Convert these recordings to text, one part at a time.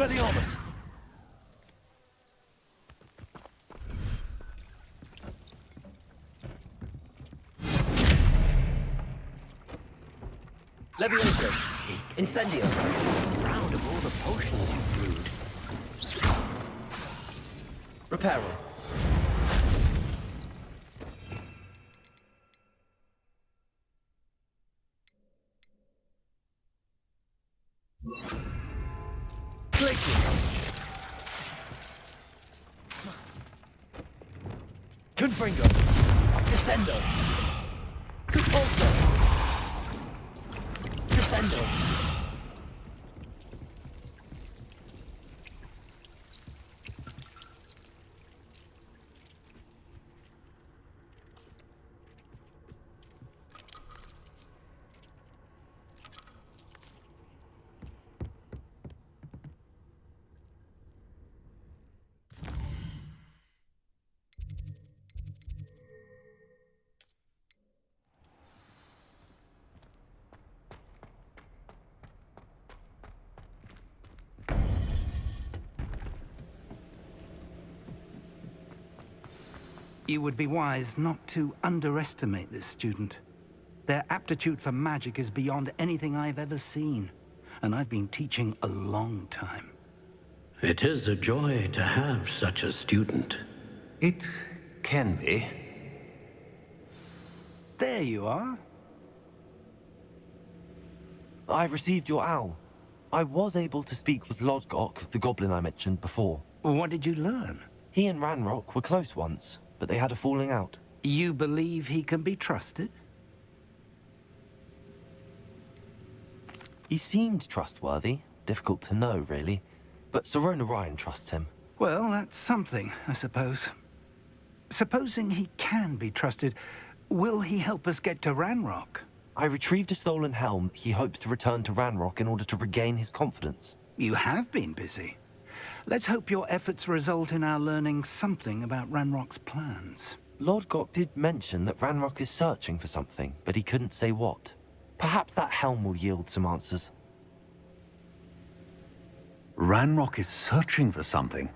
Expelliarmus! Levioso! Incendio! Proud of all the potions you brewed. Reparo! Glacius! Confringo! Descendo! Compulso! Descendo! You would be wise not to underestimate this student. Their aptitude for magic is beyond anything I've ever seen, and I've been teaching a long time. It is a joy to have such a student. It can be. There you are. I received your owl. I was able to speak with Lodgok, the goblin I mentioned before. What did you learn? He and Ranrock were close once, but they had a falling out. You believe he can be trusted? He seemed trustworthy. Difficult to know, really. But Sirona Ryan trusts him. Well, that's something, I suppose. Supposing he can be trusted, will he help us get to Ranrock? I retrieved a stolen helm. He hopes to return to Ranrock in order to regain his confidence. You have been busy. Let's hope your efforts result in our learning something about Ranrock's plans. Lodgok did mention that Ranrock is searching for something, but he couldn't say what. Perhaps that helm will yield some answers. Ranrock is searching for something.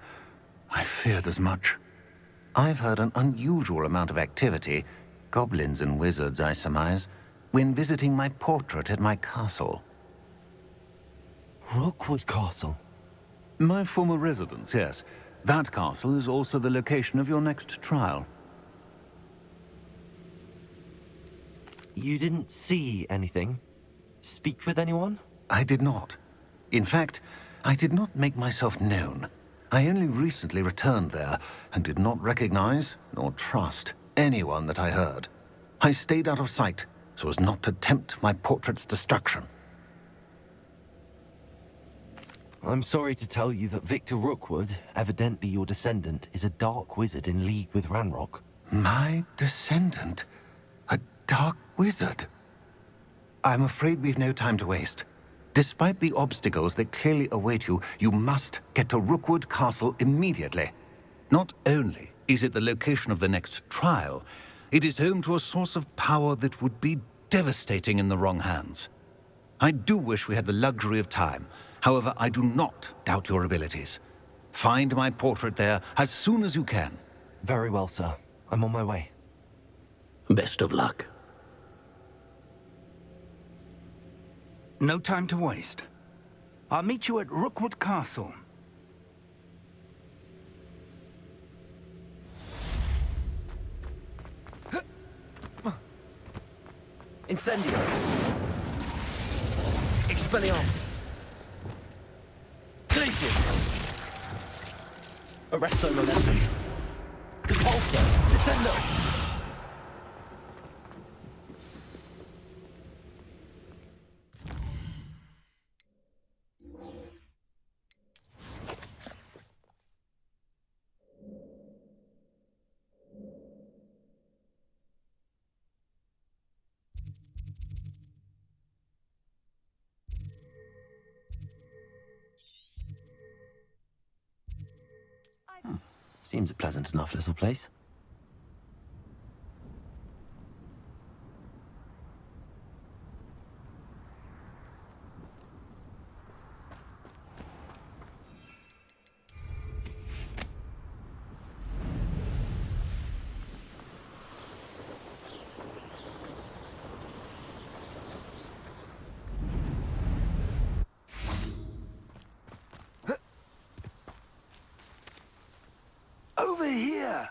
I feared as much. I've heard an unusual amount of activity, goblins and wizards, I surmise, when visiting my portrait at my castle. Rookwood Castle? My former residence, yes. That castle is also the location of your next trial. You didn't see anything? Speak with anyone? I did not. In fact, I did not make myself known. I only recently returned there and did not recognize nor trust anyone that I heard. I stayed out of sight so as not to tempt my portrait's destruction. I'm sorry to tell you that Victor Rookwood, evidently your descendant, is a dark wizard in league with Ranrock. My descendant? A dark wizard? I'm afraid we've no time to waste. Despite the obstacles that clearly await you, you must get to Rookwood Castle immediately. Not only is it the location of the next trial, it is home to a source of power that would be devastating in the wrong hands. I do wish we had the luxury of time. However, I do not doubt your abilities. Find my portrait there as soon as you can. Very well, sir. I'm on my way. Best of luck. No time to waste. I'll meet you at Rookwood Castle. Incendio! Expelliarmus! Glacius! Arresto Momentum! Compulso! Descendo! Seems a pleasant enough little place. Over here!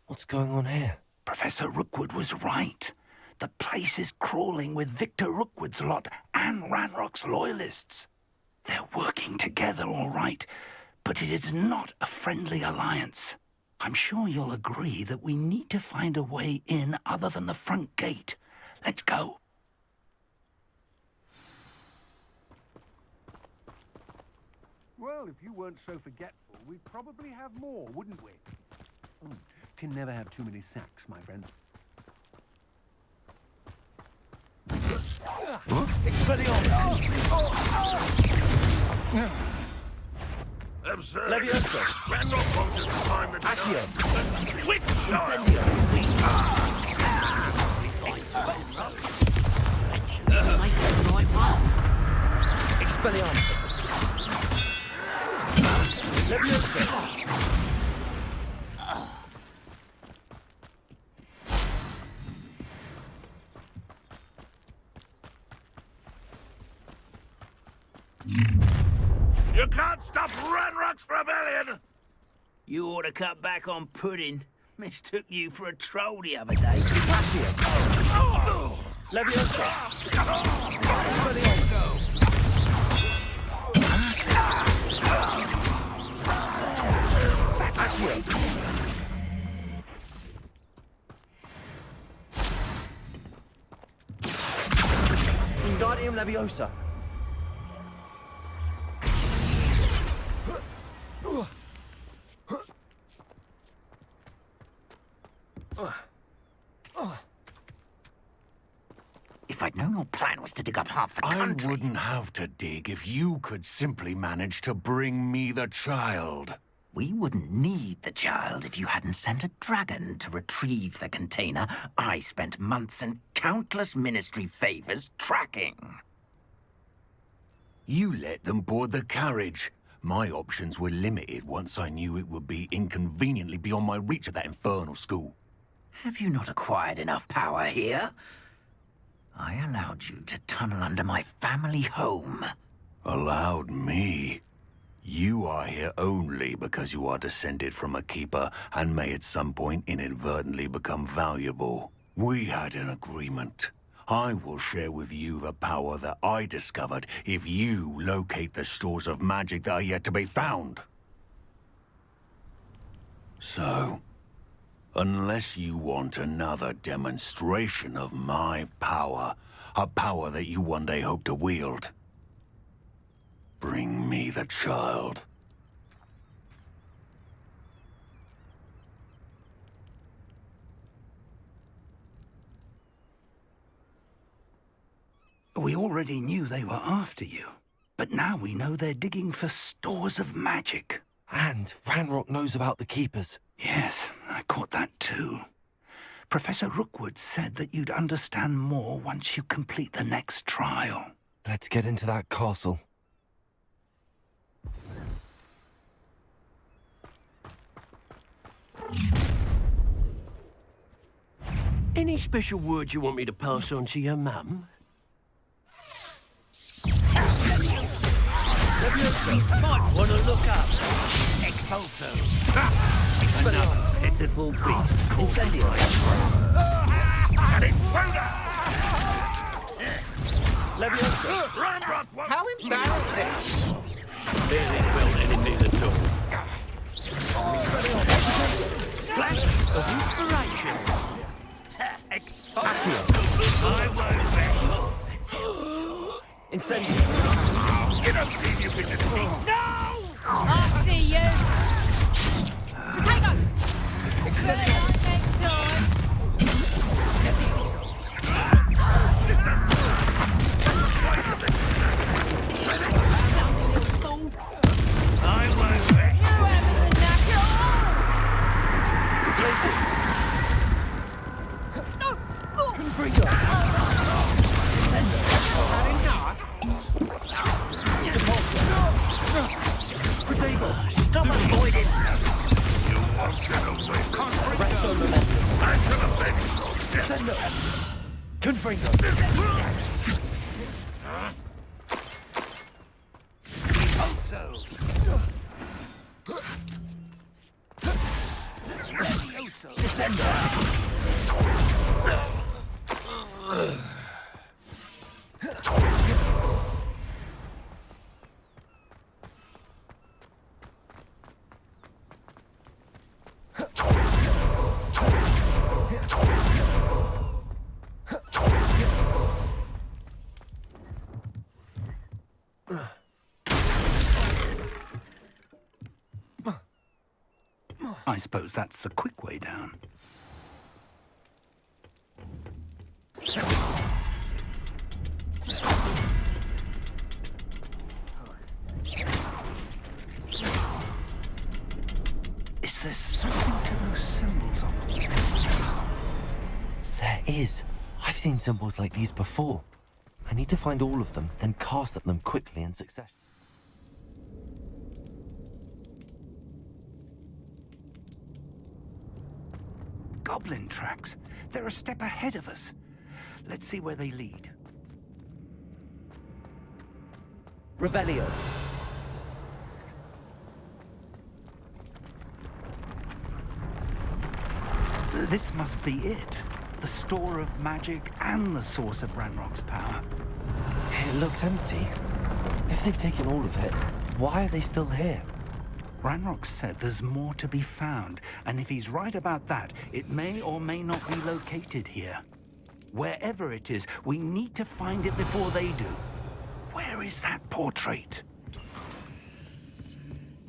What's going on here? Professor Rookwood was right. The place is crawling with Victor Rookwood's lot and Ranrock's loyalists. They're working together, all right, but it is not a friendly alliance. I'm sure you'll agree that we need to find a way in other than the front gate. Let's go. Well, if you weren't so forgetful, we'd probably have more, wouldn't we? Can never have too many sacks, my friend. Absurd. Leviosa! Ranrock wants us to climb the Accio! Which style? Expelliarmus! Leviosa! You can't stop Ranrock's rebellion! You ought to cut back on pudding. Mistook you for a troll the other day. Leviosa! Wingardium Leviosa! If I'd known your plan was to dig up half the I country... wouldn't have to dig if you could simply manage to bring me the child. We wouldn't need the child if you hadn't sent a dragon to retrieve the container I spent months and countless ministry favors tracking. You let them board the carriage. My options were limited once I knew it would be inconveniently beyond my reach at that infernal school. Have you not acquired enough power here? I allowed you to tunnel under my family home. Allowed me? You are here only because you are descended from a keeper and may at some point inadvertently become valuable. We had an agreement. I will share with you the power that I discovered if you locate the stores of magic that are yet to be found. So, unless you want another demonstration of my power, a power that you one day hope to wield, bring me the child. We already knew they were after you, but now we know they're digging for stores of magic. And Ranrock knows about the Keepers. Yes, I caught that too. Professor Rookwood said that you'd understand more once you complete the next trial. Let's get into that castle. Any special words you want me to pass on to your mum? Might want to look up. Expulso. Another pitiful beast called An intruder! Leviosa! Ranrock wants... How embarrassing! Barely felt anything at all. Flash of inspiration. Expulso. I won't rest. Incendio! You don't believe you can defeat... No! I'll see you! Potato! Next time! I won't rest. Places! No! Oh. Confringo! Protego! Stop avoiding. You won't get away. Resto momentum! I shall avenge you. Descendo! Confringo! Also. Descender. I suppose that's the quick way down. Is there something to those symbols on the wall? There is. I've seen symbols like these before. I need to find all of them, then cast at them quickly in succession. Goblin tracks. They're a step ahead of us. Let's see where they lead. Revelio. This must be it. The store of magic and the source of Ranrock's power. It looks empty. If they've taken all of it, why are they still here? Ranrock said there's more to be found, and if he's right about that, it may or may not be located here. Wherever it is, we need to find it before they do. Where is that portrait?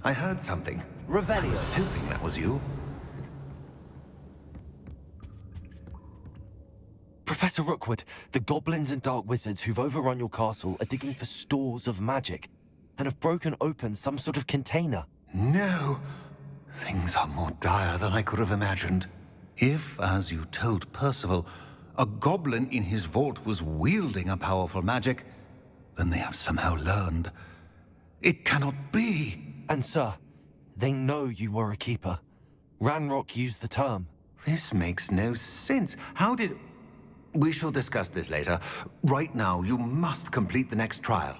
I heard something. Revelio. I was hoping that was you. Professor Rookwood, the goblins and dark wizards who've overrun your castle are digging for stores of magic and have broken open some sort of container. No. Things are more dire than I could have imagined. If, as you told Percival, a goblin in his vault was wielding a powerful magic, then they have somehow learned. It cannot be. And sir, they know you were a keeper. Ranrock used the term. This makes no sense. How did... We shall discuss this later. Right now, you must complete the next trial.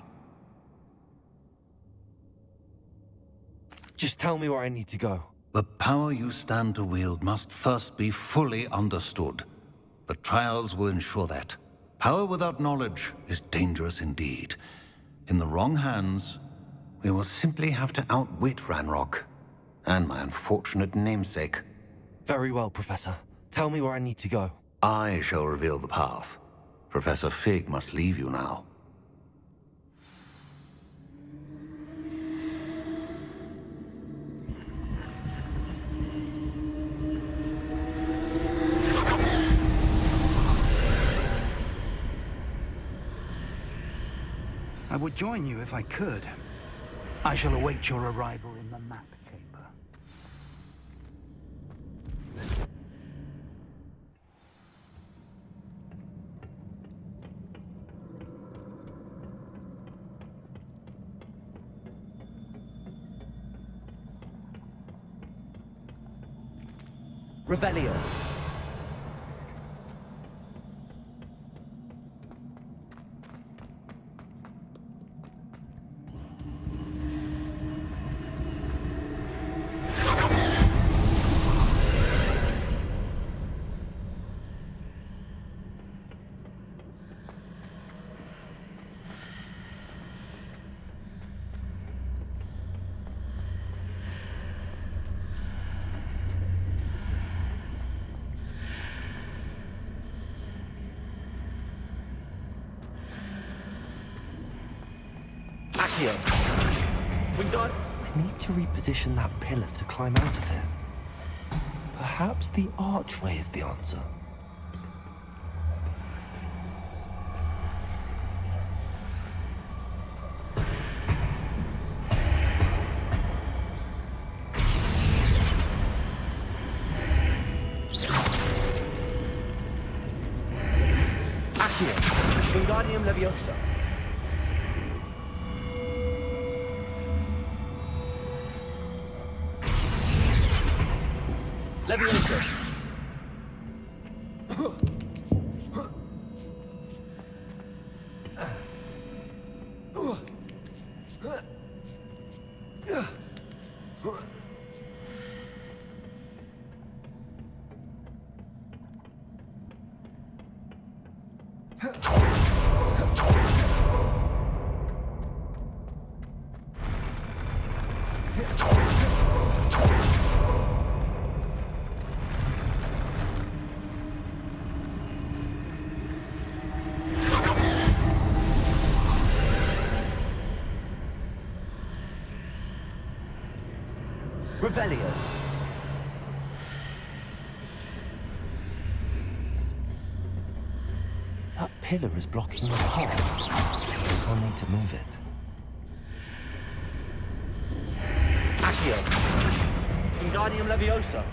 Just tell me where I need to go. The power you stand to wield must first be fully understood. The trials will ensure that. Power without knowledge is dangerous indeed. In the wrong hands, we will simply have to outwit Ranrock and my unfortunate namesake. Very well, Professor. Tell me where I need to go. I shall reveal the path. Professor Fig must leave you now. I would join you if I could. I shall await your arrival in the map chamber. Revelio. Accio. I need to reposition that pillar to climb out of it. Perhaps the archway is the answer. Accio. Wingardium Leviosa. Leviosa. Revelio. That pillar is blocking the path. I'll need to move it. Accio. Wingardium Leviosa.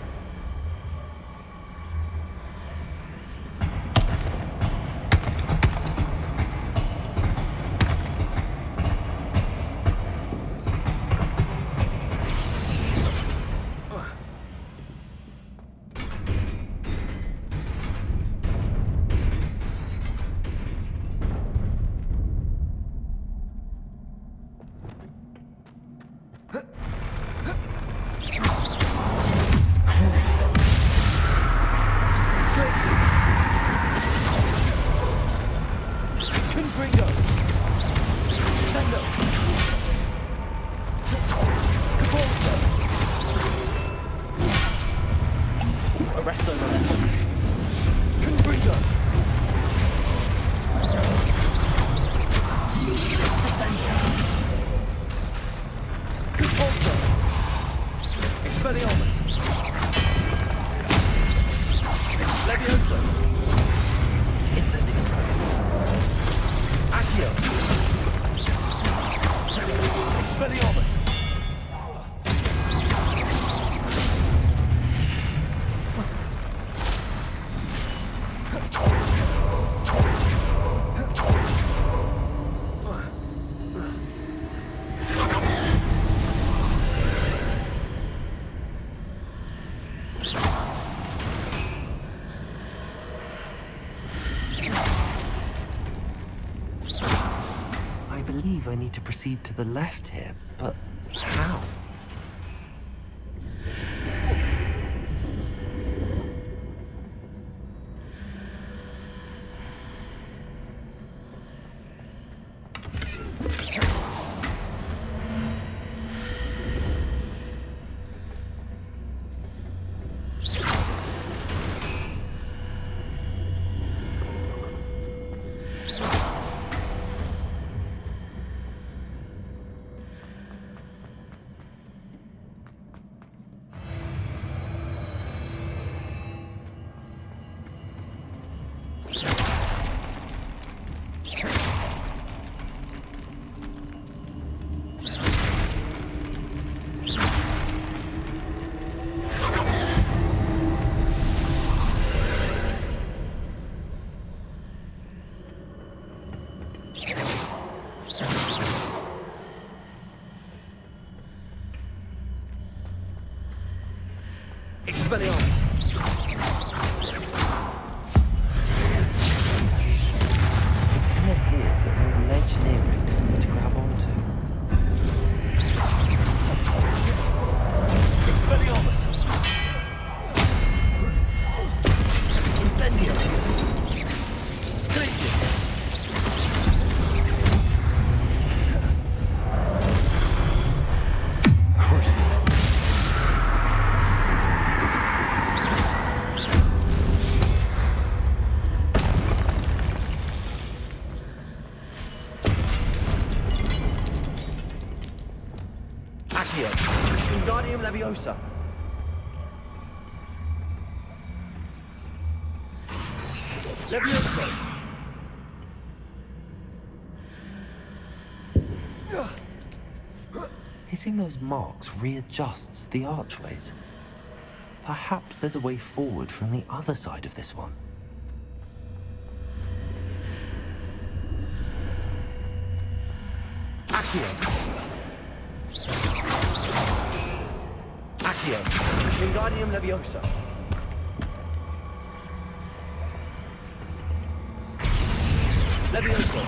I believe I need to proceed to the left here, but how? Expelliarmus. There's a pillar here, but no ledge near it for me to grab onto. Expelliarmus. Incendio. Glacius. Wingardium Leviosa. Leviosa. Hitting those marks readjusts the archways. Perhaps there's a way forward from the other side of this one. Accio. Accio. Wingardium Leviosa. Leviosa.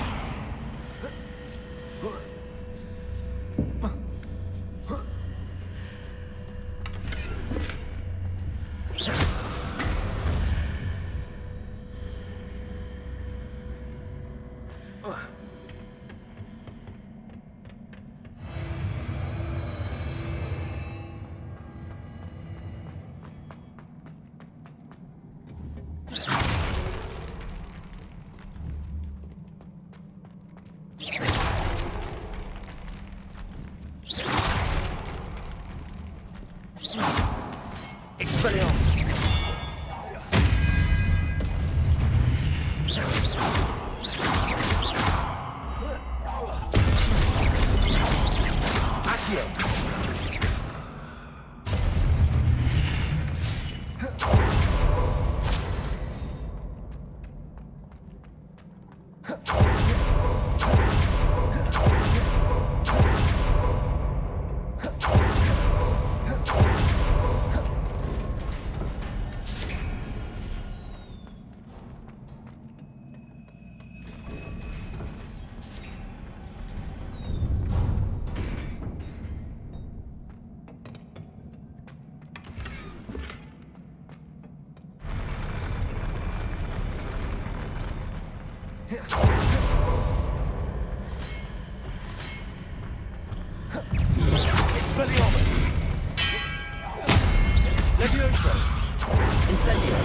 Expelliarmus. Accio. Expelliarmus. Levioso. Incendio.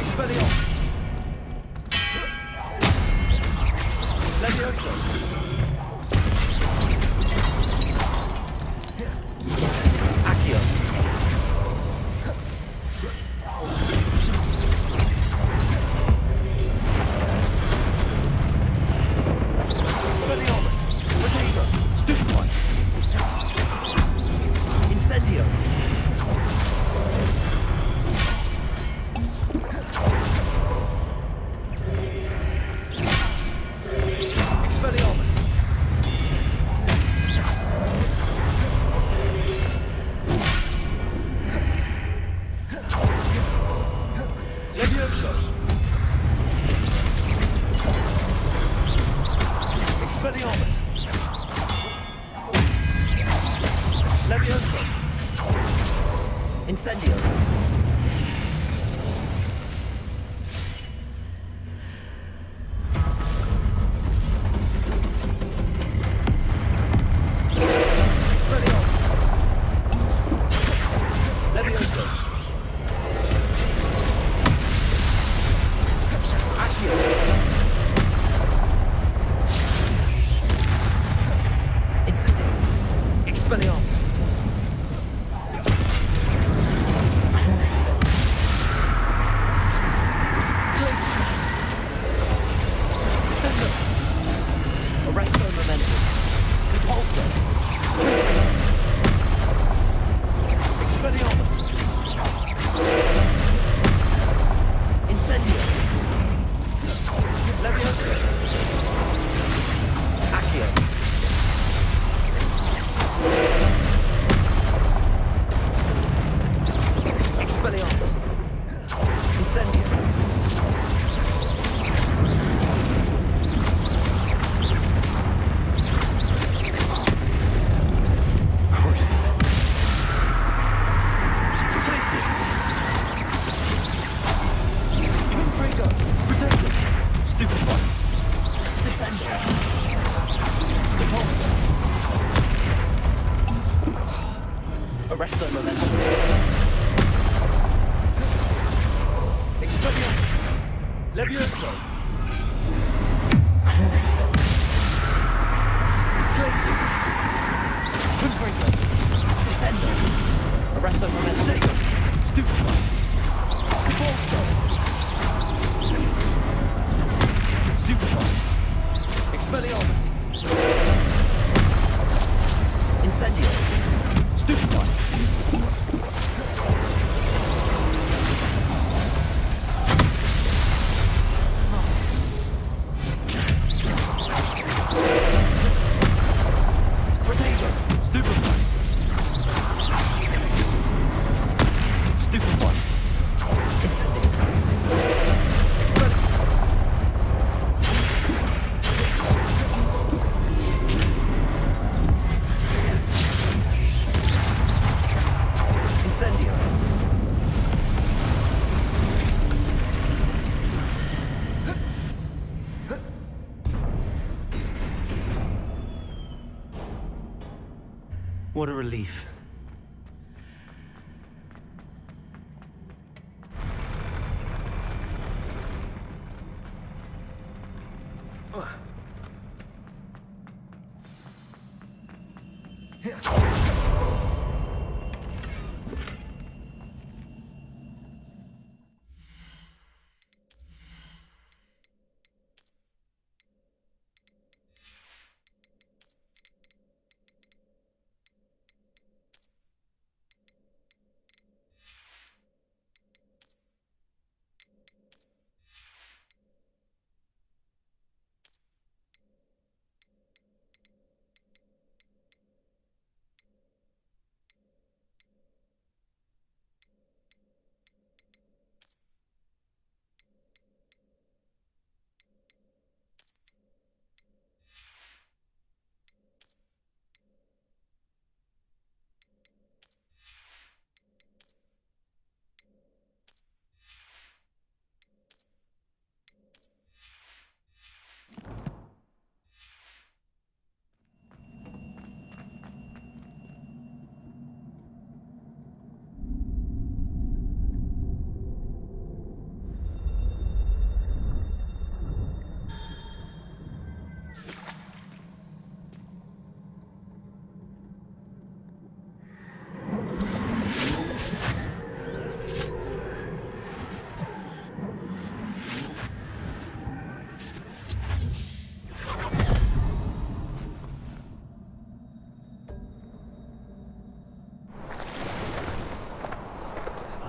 Expelliarmus. Levioso. Accio. Expelliarmus. Potato. Stupid one. Incendio. Expelliarmus. Levioso. Expelliarmus. Levioso. Incendio. Expelliarmus. Levioso. Accio. Incendio. Expelliarmus. Glacius. Sendo. Arresto momentum. Repulso. Expelliarmus. Incendio. Levioso. Accio. Expelliarmus. Incendio. Crucible. Glacius. Windbreaker. Protector. Stupid one. Descendo. Repulsor. Arresto momentum. Expelliarmus. Levioso. Crucible. Glacius. Windbreaker. Descendo. Arresto momentum. Stupid one. Repulsor. Stupid one. Expelliarmus. Incendio. Stupid one. Potato. Stupid one. Stupid one. Incendio. Incendio. What a relief.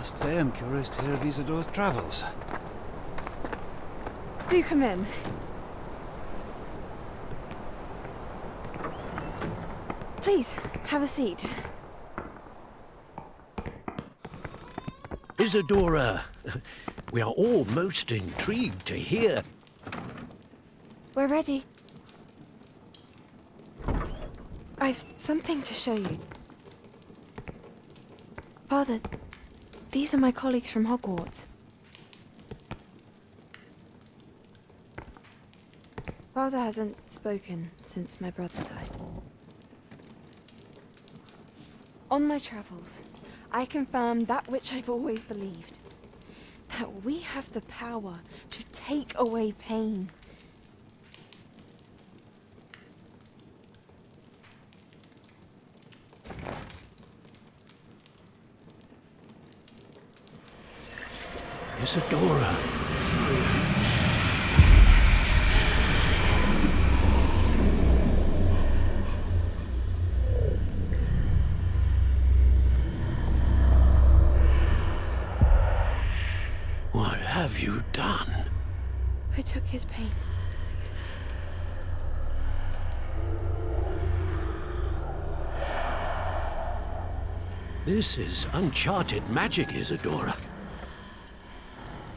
Must say I'm curious to hear of Isidore's travels. Do come in. Please, have a seat. Isadora, we are all most intrigued to hear. We're ready. I've something to show you. Father, these are my colleagues from Hogwarts. Father hasn't spoken since my brother died. On my travels, I confirmed that which I've always believed. That we have the power to take away pain. Isadora. What have you done? I took his pain. This is uncharted magic, Isadora.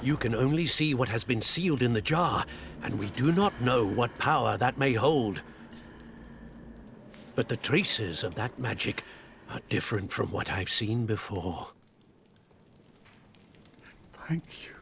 You can only see what has been sealed in the jar, and we do not know what power that may hold. But the traces of that magic are different from what I've seen before. Thank you.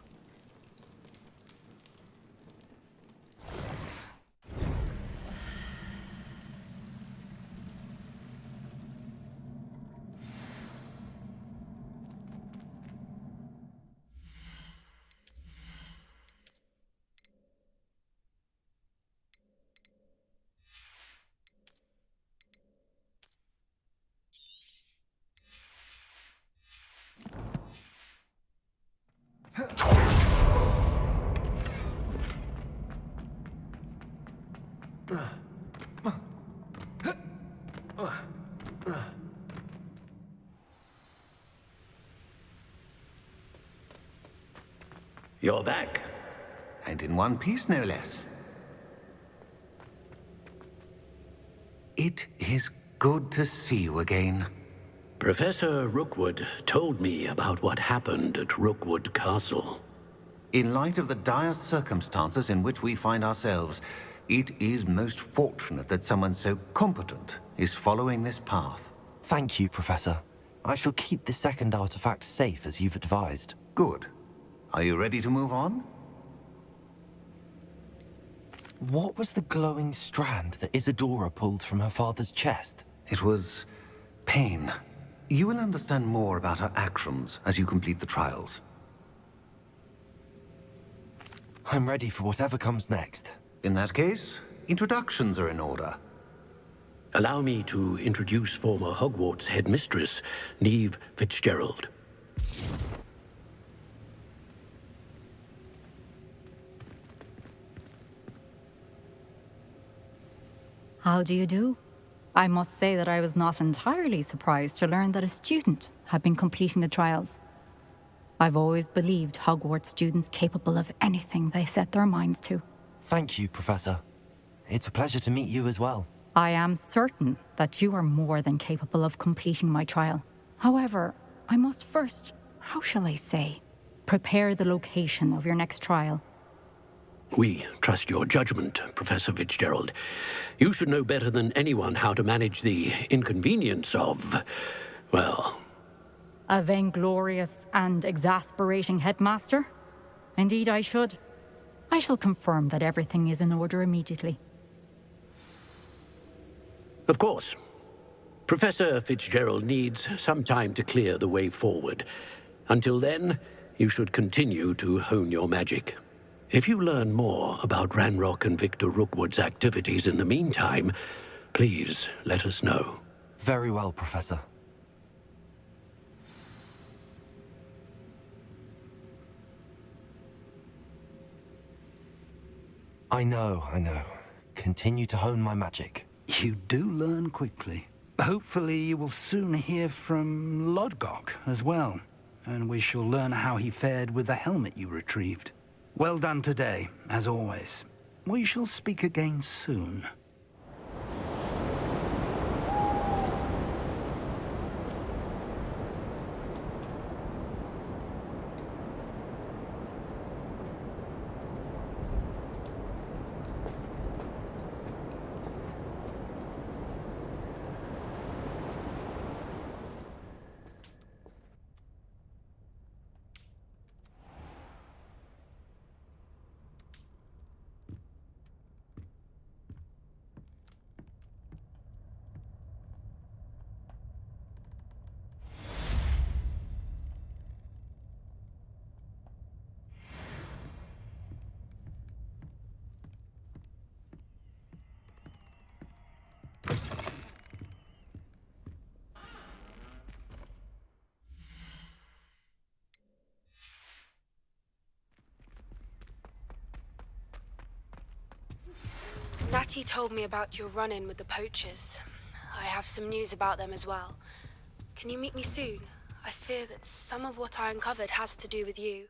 You're back. And in one piece, no less. It is good to see you again. Professor Rookwood told me about what happened at Rookwood Castle. In light of the dire circumstances in which we find ourselves, it is most fortunate that someone so competent is following this path. Thank you, Professor. I shall keep the second artifact safe as you've advised. Good. Are you ready to move on? What was the glowing strand that Isadora pulled from her father's chest? It was pain. You will understand more about her actions as you complete the trials. I'm ready for whatever comes next. In that case, introductions are in order. Allow me to introduce former Hogwarts headmistress, Neve Fitzgerald. How do you do? I must say that I was not entirely surprised to learn that a student had been completing the trials. I've always believed Hogwarts students capable of anything they set their minds to. Thank you, Professor. It's a pleasure to meet you as well. I am certain that you are more than capable of completing my trial. However, I must first, how shall I say, prepare the location of your next trial. We trust your judgment, Professor Fitzgerald. You should know better than anyone how to manage the inconvenience of, well... A vainglorious and exasperating headmaster? Indeed I should. I shall confirm that everything is in order immediately. Of course. Professor Fitzgerald needs some time to clear the way forward. Until then, you should continue to hone your magic. If you learn more about Ranrock and Victor Rookwood's activities in the meantime, please let us know. Very well, Professor. I know. Continue to hone my magic. You do learn quickly. Hopefully you will soon hear from Lodgok as well. and we shall learn how he fared with the helmet you retrieved. Well done today, as always. We shall speak again soon. Natty told me about your run-in with the poachers. I have some news about them as well. Can you meet me soon? I fear that some of what I uncovered has to do with you.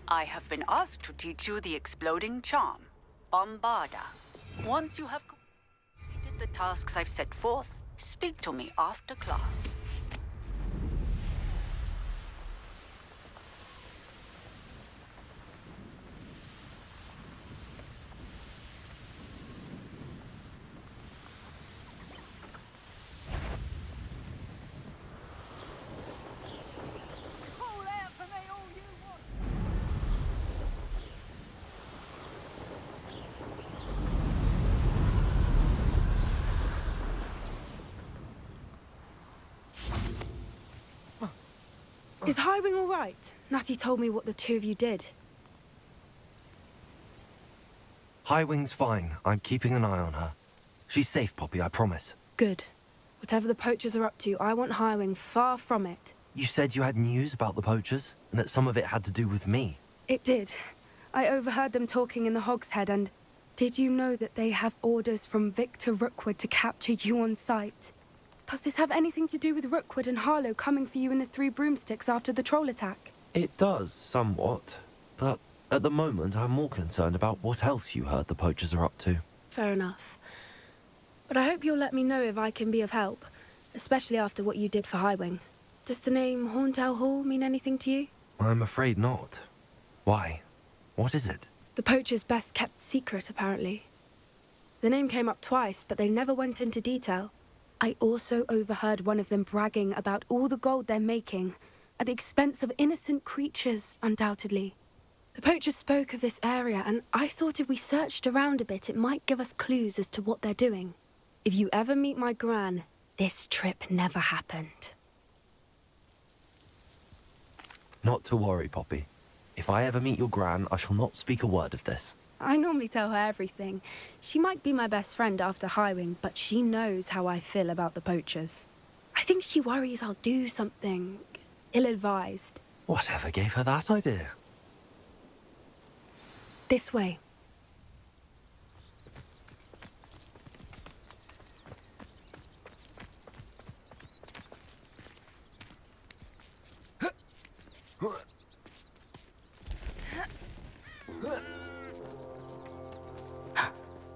I have been asked to teach you the exploding charm, Bombarda. Once you have completed the tasks I've set forth, speak to me after class. Is Highwing all right? Natty told me what the two of you did. Highwing's fine. I'm keeping an eye on her. She's safe, Poppy, I promise. Good. Whatever the poachers are up to, I want Highwing far from it. You said you had news about the poachers, and that some of it had to do with me. It did. I overheard them talking in the Hogshead, and did you know that they have orders from Victor Rookwood to capture you on sight? Does this have anything to do with Rookwood and Harlow coming for you in the Three Broomsticks after the troll attack? It does, somewhat. But at the moment, I'm more concerned about what else you heard the poachers are up to. Fair enough. But I hope you'll let me know if I can be of help, especially after what you did for Highwing. Does the name Horntail Hall mean anything to you? I'm afraid not. Why? What is it? The poachers' best-kept secret, apparently. The name came up twice, but they never went into detail. I also overheard one of them bragging about all the gold they're making, at the expense of innocent creatures, undoubtedly. The poachers spoke of this area, and I thought if we searched around a bit, it might give us clues as to what they're doing. If you ever meet my gran, this trip never happened. Not to worry, Poppy. If I ever meet your gran, I shall not speak a word of this. I normally tell her everything. She might be my best friend after Highwing, but she knows how I feel about the poachers. I think she worries I'll do something ill-advised. Whatever gave her that idea? This way.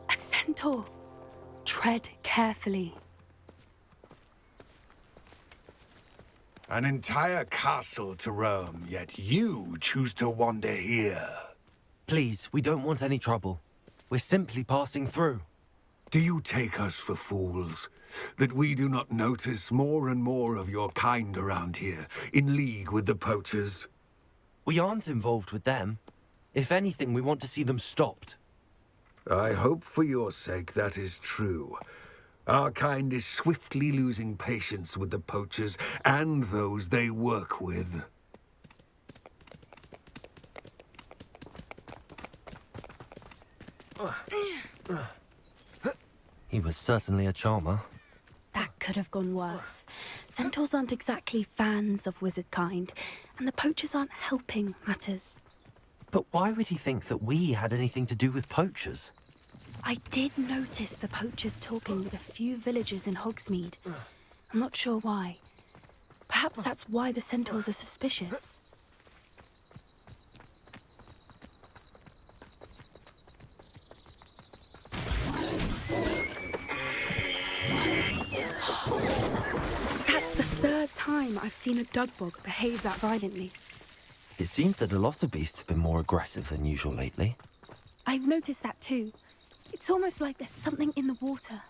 A centaur. Tread carefully. An entire castle to roam, yet you choose to wander here. Please, we don't want any trouble. We're simply passing through. Do you take us for fools? That we do not notice more and more of your kind around here, in league with the poachers? We aren't involved with them. If anything, we want to see them stopped. I hope for your sake that is true. Our kind is swiftly losing patience with the poachers and those they work with. He was certainly a charmer. That could have gone worse. Centaurs aren't exactly fans of wizard kind, and the poachers aren't helping matters. But why would he think that we had anything to do with poachers? I did notice the poachers talking with a few villagers in Hogsmeade. I'm not sure why. Perhaps that's why the centaurs are suspicious. That's the third time I've seen a dugbog behave that violently. It seems that a lot of beasts have been more aggressive than usual lately. I've noticed that too. It's almost like there's something in the water.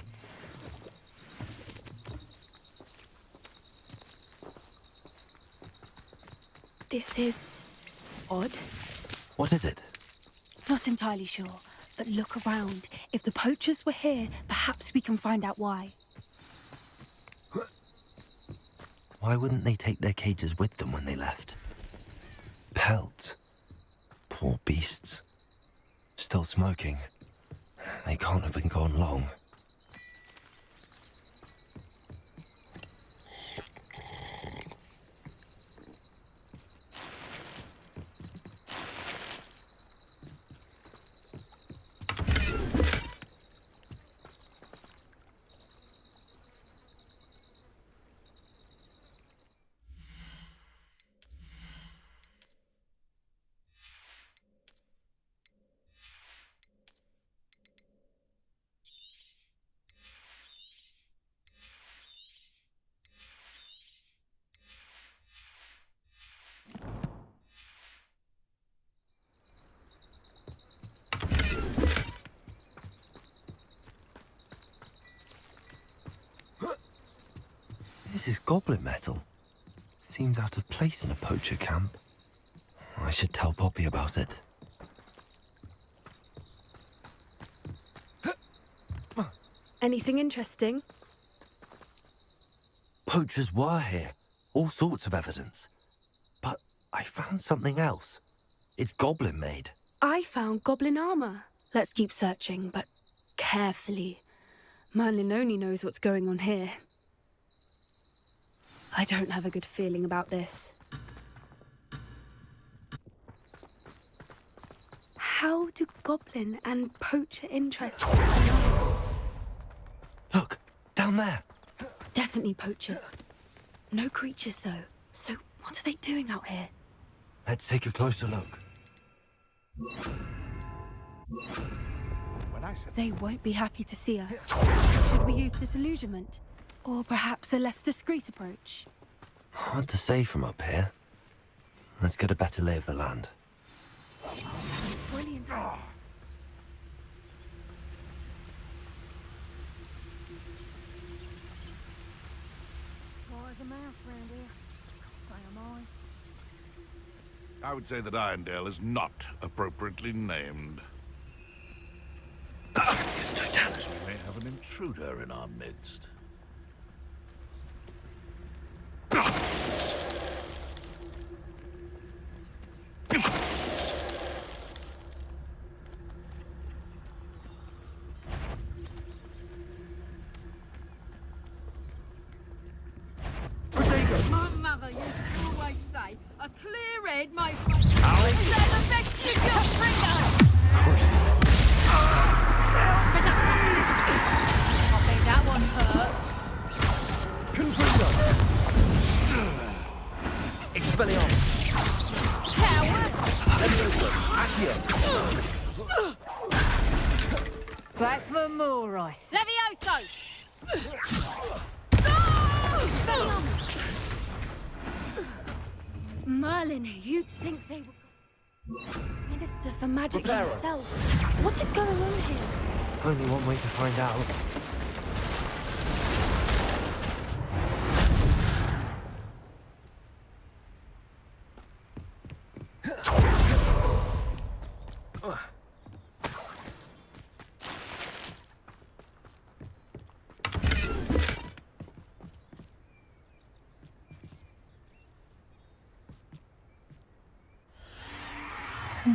This is odd. What is it? Not entirely sure, but look around. If the poachers were here, perhaps we can find out why. Why wouldn't they take their cages with them when they left? Pelts. Poor beasts. Still smoking. They can't have been gone long. This is goblin metal. Seems out of place in a poacher camp. I should tell Poppy about it. Anything interesting? Poachers were here. All sorts of evidence. But I found something else. It's goblin made. I found goblin armor. Let's keep searching, but carefully. Merlin only knows what's going on here. I don't have a good feeling about this. How do goblin and poacher interests align? Look, down there. Definitely poachers. No creatures, though. So what are they doing out here? Let's take a closer look. They won't be happy to see us. Should we use disillusionment? Or perhaps a less discreet approach? Hard to say from up here. Let's get a better lay of the land. That's a brilliant idea. I would say that Irondale is not appropriately named. We may have an intruder in our midst. My mother used to always say, a clear head makes my... Is that the best you can bring us? I think that one hurt. Expelliarmus! Coward! Back for more rice. Levioso! Merlin, you'd think they were... Minister for Magic himself. What is going on here? Only one way to find out.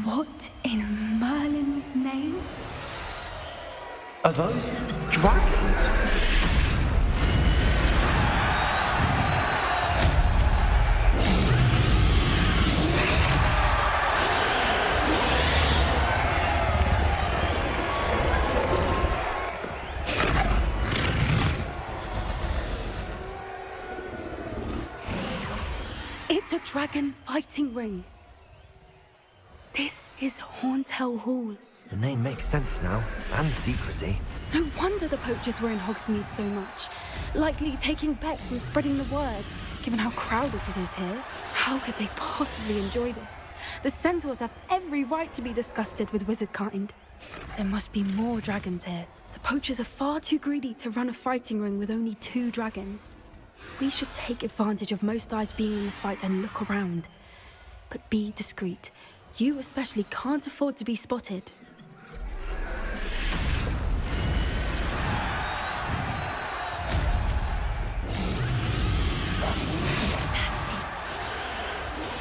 What in Merlin's name? Are those dragons? It's a dragon fighting ring. This is Horntail Hall. The name makes sense now, and the secrecy. No wonder the poachers were in Hogsmeade so much. Likely taking bets and spreading the word, given how crowded it is here. How could they possibly enjoy this? The centaurs have every right to be disgusted with wizard kind. There must be more dragons here. The poachers are far too greedy to run a fighting ring with only 2 dragons. We should take advantage of most eyes being in the fight and look around. But be discreet. You especially can't afford to be spotted.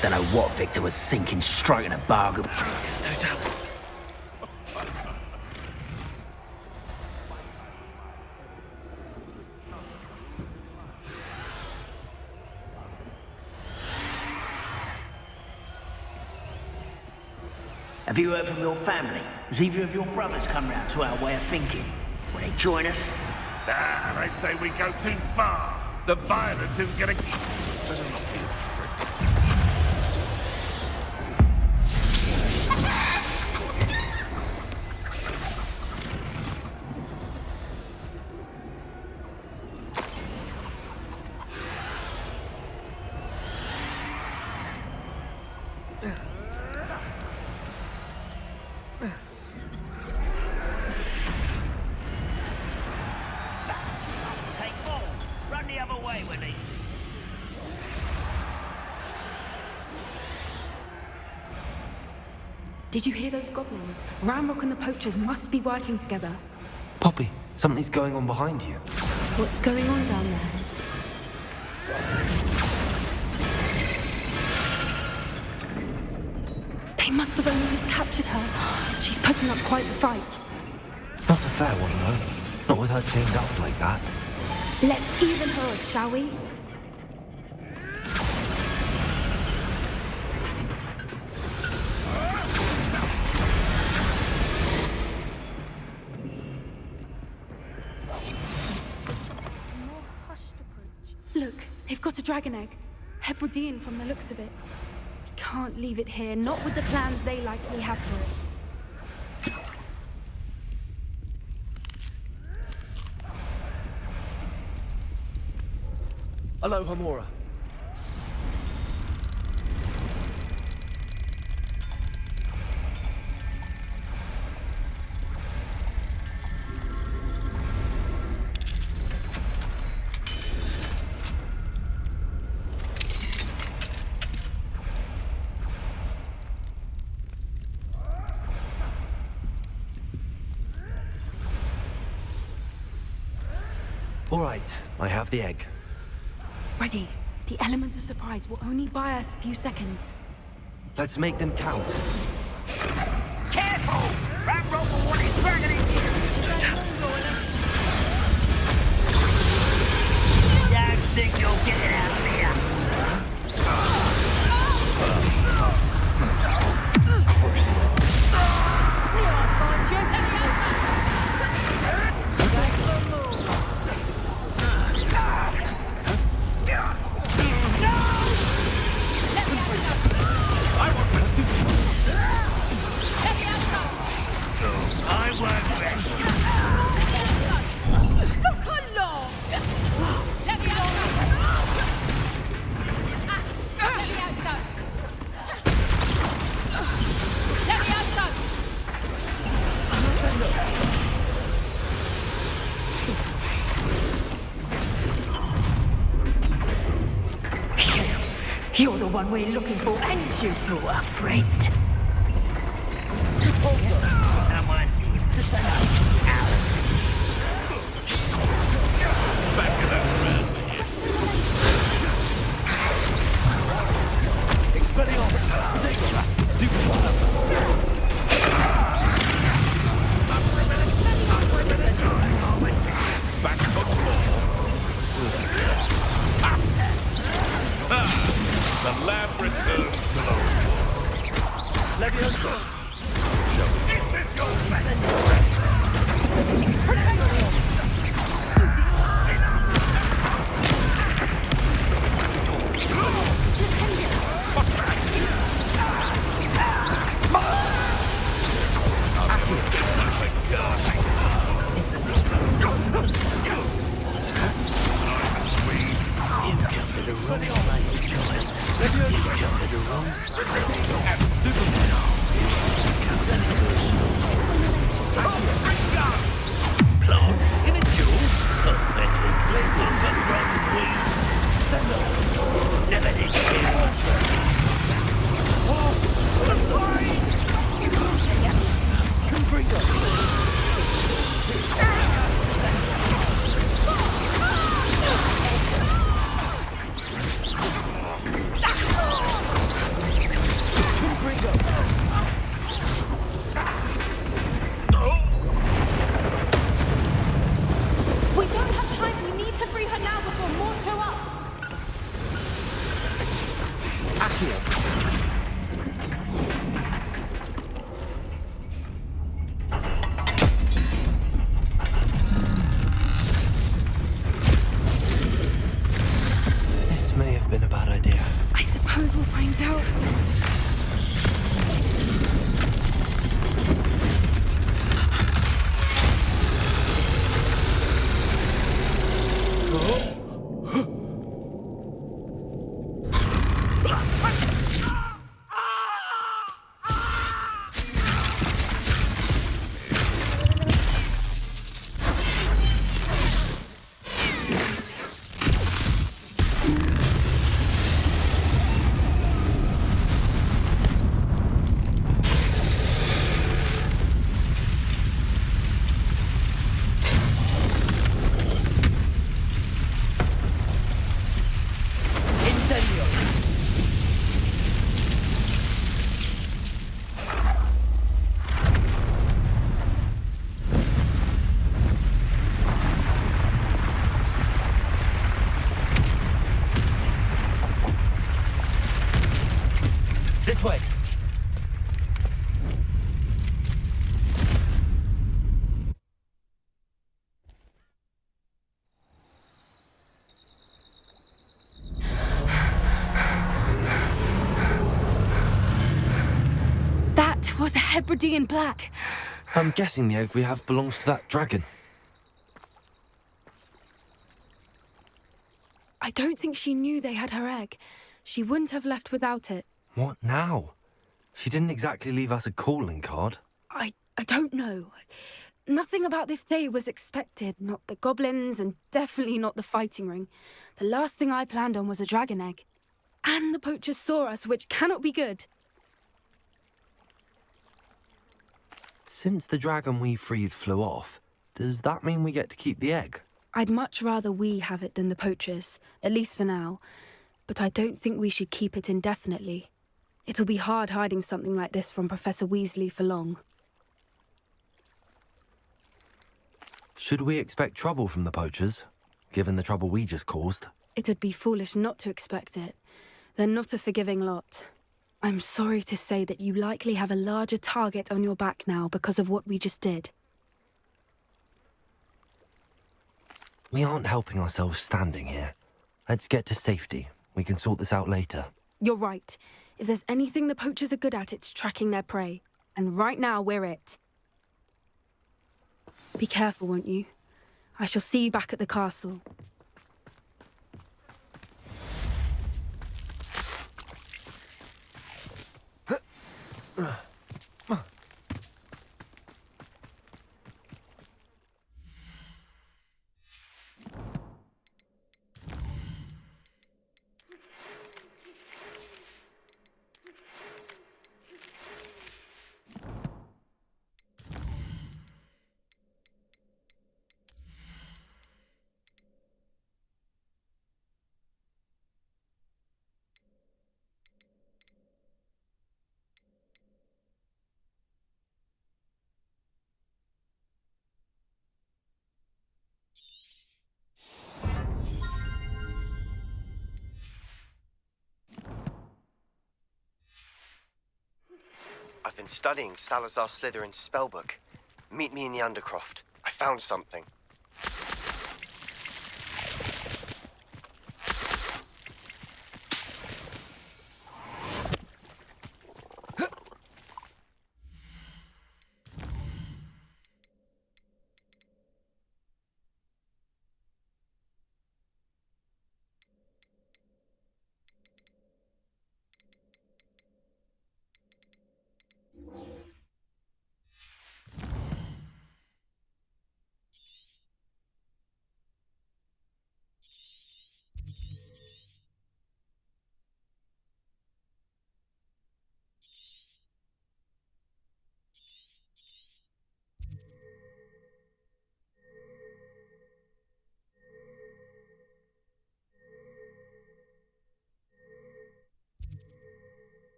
Don't know what Victor was thinking, striking a bargain. It's no talents. Have you heard from your family? Has either of your brothers come round to our way of thinking? Will they join us? Ah, they say we go too far. The violence isn't gonna... Did you hear those goblins? Ramrock and the poachers must be working together. Poppy, something's going on behind you. What's going on down there? They must have only just captured her. She's putting up quite the fight. Not a fair one, though. Not with her chained up like that. Let's even her odds, shall we? Look, they've got a dragon egg. Hebridean from the looks of it. We can't leave it here, not with the plans they likely have for it. Hello, Hamora. All right, I have the egg. Ready. The element of surprise will only buy us a few seconds. Let's make them count. Careful! Ramrock will want his dragon in here! Don't think you'll get it out of here! You're the one we're looking for, and you brought a friend. Someone's here. Back of that round. Expelliarmus! Back for the lab returns slowly. Leviosa! Is this your best? Plants in a duel? Pathetic. Places and wrong weed. Send them. Never did We don't have time. We need to free her now before more show up. This may have been a bad idea. I suppose we'll find out. This way. That was a Hebridean black. I'm guessing the egg we have belongs to that dragon. I don't think she knew they had her egg. She wouldn't have left without it. What now? She didn't exactly leave us a calling card. I don't know. Nothing about this day was expected. Not the goblins, and definitely not the fighting ring. The last thing I planned on was a dragon egg. And the poachers saw us, which cannot be good. Since the dragon we freed flew off, does that mean we get to keep the egg? I'd much rather we have it than the poachers, at least for now. But I don't think we should keep it indefinitely. It'll be hard hiding something like this from Professor Weasley for long. Should we expect trouble from the poachers, given the trouble we just caused? It would be foolish not to expect it. They're not a forgiving lot. I'm sorry to say that you likely have a larger target on your back now because of what we just did. We aren't helping ourselves standing here. Let's get to safety. We can sort this out later. You're right. If there's anything the poachers are good at, it's tracking their prey. And right now, we're it. Be careful, won't you? I shall see you back at the castle. I've been studying Salazar Slytherin's spellbook. Meet me in the Undercroft. I found something.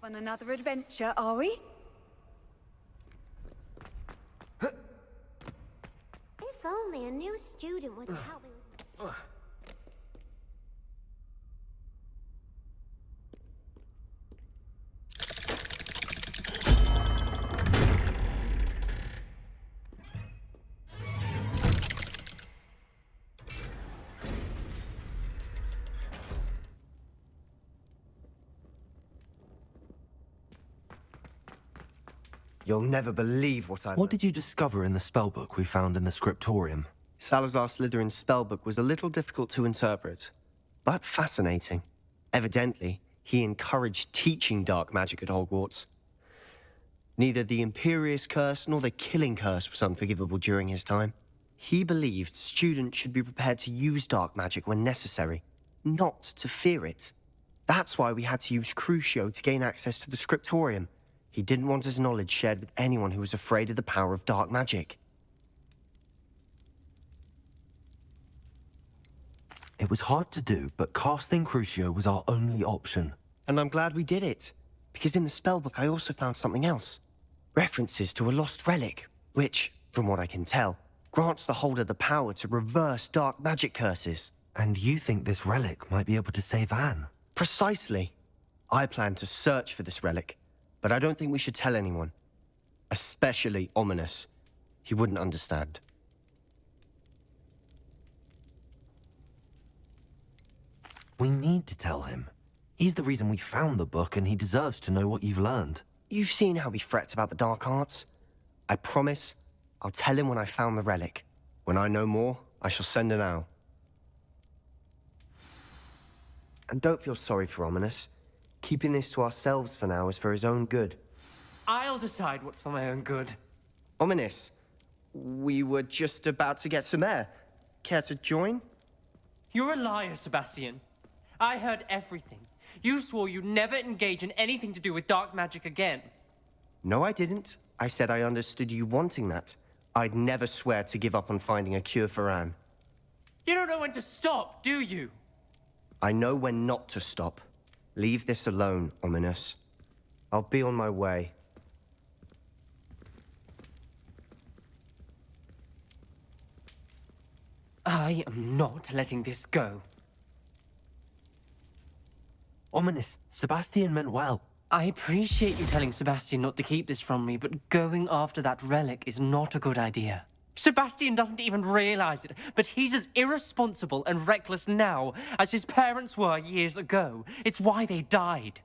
On another adventure, are we? If only a new student was helping. You'll never believe what I've... What did you discover in the spellbook we found in the scriptorium? Salazar Slytherin's spellbook was a little difficult to interpret, but fascinating. Evidently, he encouraged teaching dark magic at Hogwarts. Neither the Imperious Curse nor the Killing Curse was unforgivable during his time. He believed students should be prepared to use dark magic when necessary, not to fear it. That's why we had to use Crucio to gain access to the scriptorium. He didn't want his knowledge shared with anyone who was afraid of the power of dark magic. It was hard to do, but casting Crucio was our only option. And I'm glad we did it, because in the spellbook I also found something else. References to a lost relic, which, from what I can tell, grants the holder the power to reverse dark magic curses. And you think this relic might be able to save Anne? Precisely. I plan to search for this relic, but I don't think we should tell anyone. Especially Ominous. He wouldn't understand. We need to tell him. He's the reason we found the book, and he deserves to know what you've learned. You've seen how he frets about the dark arts. I promise I'll tell him when I found the relic. When I know more, I shall send an owl. And don't feel sorry for Ominous. Keeping this to ourselves for now is for his own good. I'll decide what's for my own good. Ominous, we were just about to get some air. Care to join? You're a liar, Sebastian. I heard everything. You swore you'd never engage in anything to do with dark magic again. No, I didn't. I said I understood you wanting that. I'd never swear to give up on finding a cure for Anne. You don't know when to stop, do you? I know when not to stop. Leave this alone, Ominous. I'll be on my way. I am not letting this go. Ominous, Sebastian meant well. I appreciate you telling Sebastian not to keep this from me, but going after that relic is not a good idea. Sebastian doesn't even realize it, but he's as irresponsible and reckless now as his parents were years ago. It's why they died.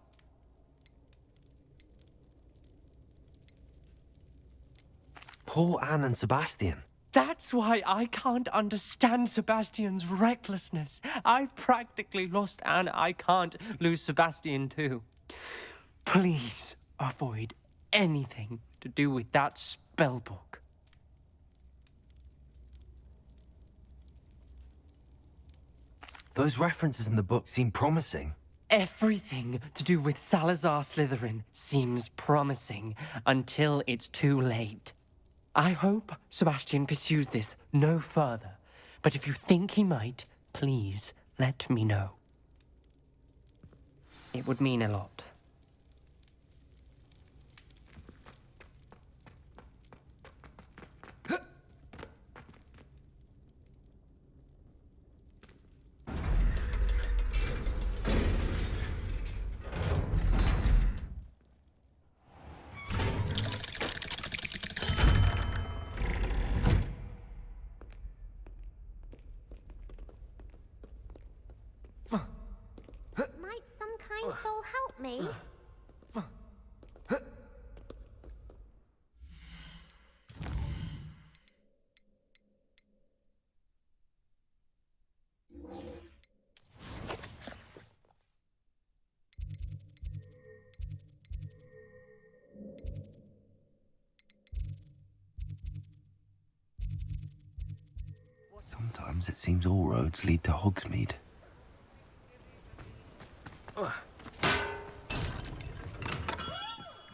Poor Anne and Sebastian. That's why I can't understand Sebastian's recklessness. I've practically lost Anne. I can't lose Sebastian too. Please avoid anything to do with that spellbook. Those references in the book seem promising. Everything to do with Salazar Slytherin seems promising until it's too late. I hope Sebastian pursues this no further, but if you think he might, please let me know. It would mean a lot. Might some kind soul help me? Sometimes it seems all roads lead to Hogsmeade.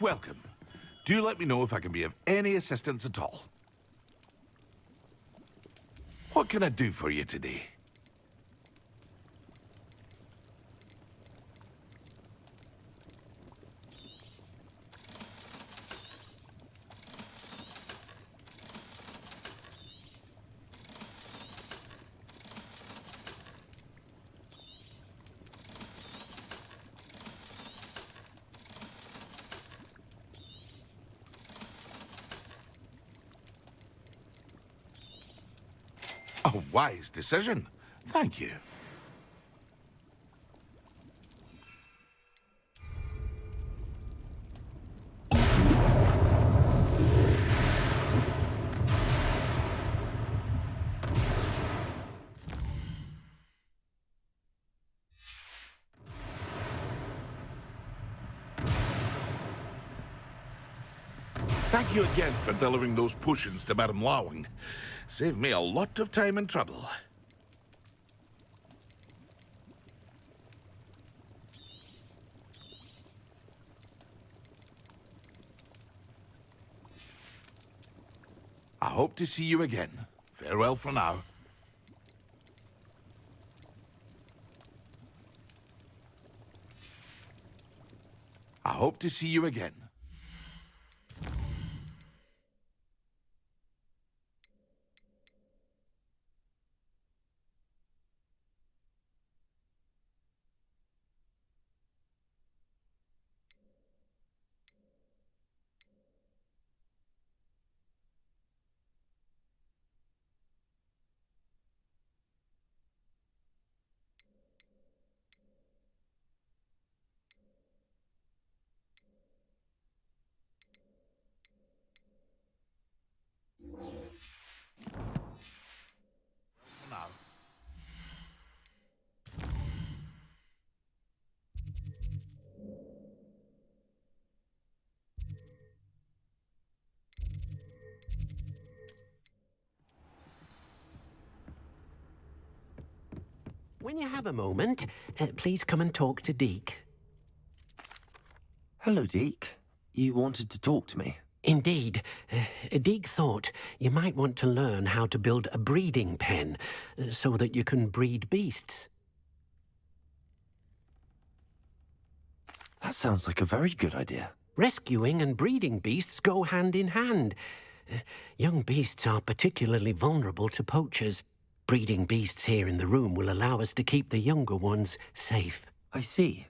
Welcome. Do let me know if I can be of any assistance at all. What can I do for you today? A wise decision. Thank you. Thank you again for delivering those potions to Madame Lawing. Saved me a lot of time and trouble. I hope to see you again. Farewell for now. I hope to see you again. When you have a moment, please come and talk to Deke. Hello, Deke. You wanted to talk to me? Indeed. Deke thought you might want to learn how to build a breeding pen so that you can breed beasts. That sounds like a very good idea. Rescuing and breeding beasts go hand in hand. Young beasts are particularly vulnerable to poachers. Breeding beasts here in the room will allow us to keep the younger ones safe. I see.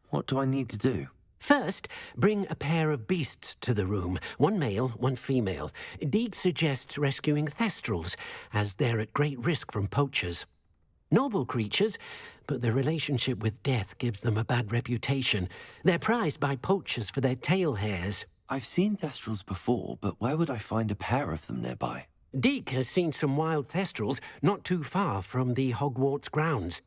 What do I need to do? First, bring a pair of beasts to the room. One male, one female. Deke suggests rescuing thestrals, as they're at great risk from poachers. Noble creatures, but their relationship with death gives them a bad reputation. They're prized by poachers for their tail hairs. I've seen thestrals before, but where would I find a pair of them nearby? Deke has seen some wild thestrals not too far from the Hogwarts grounds.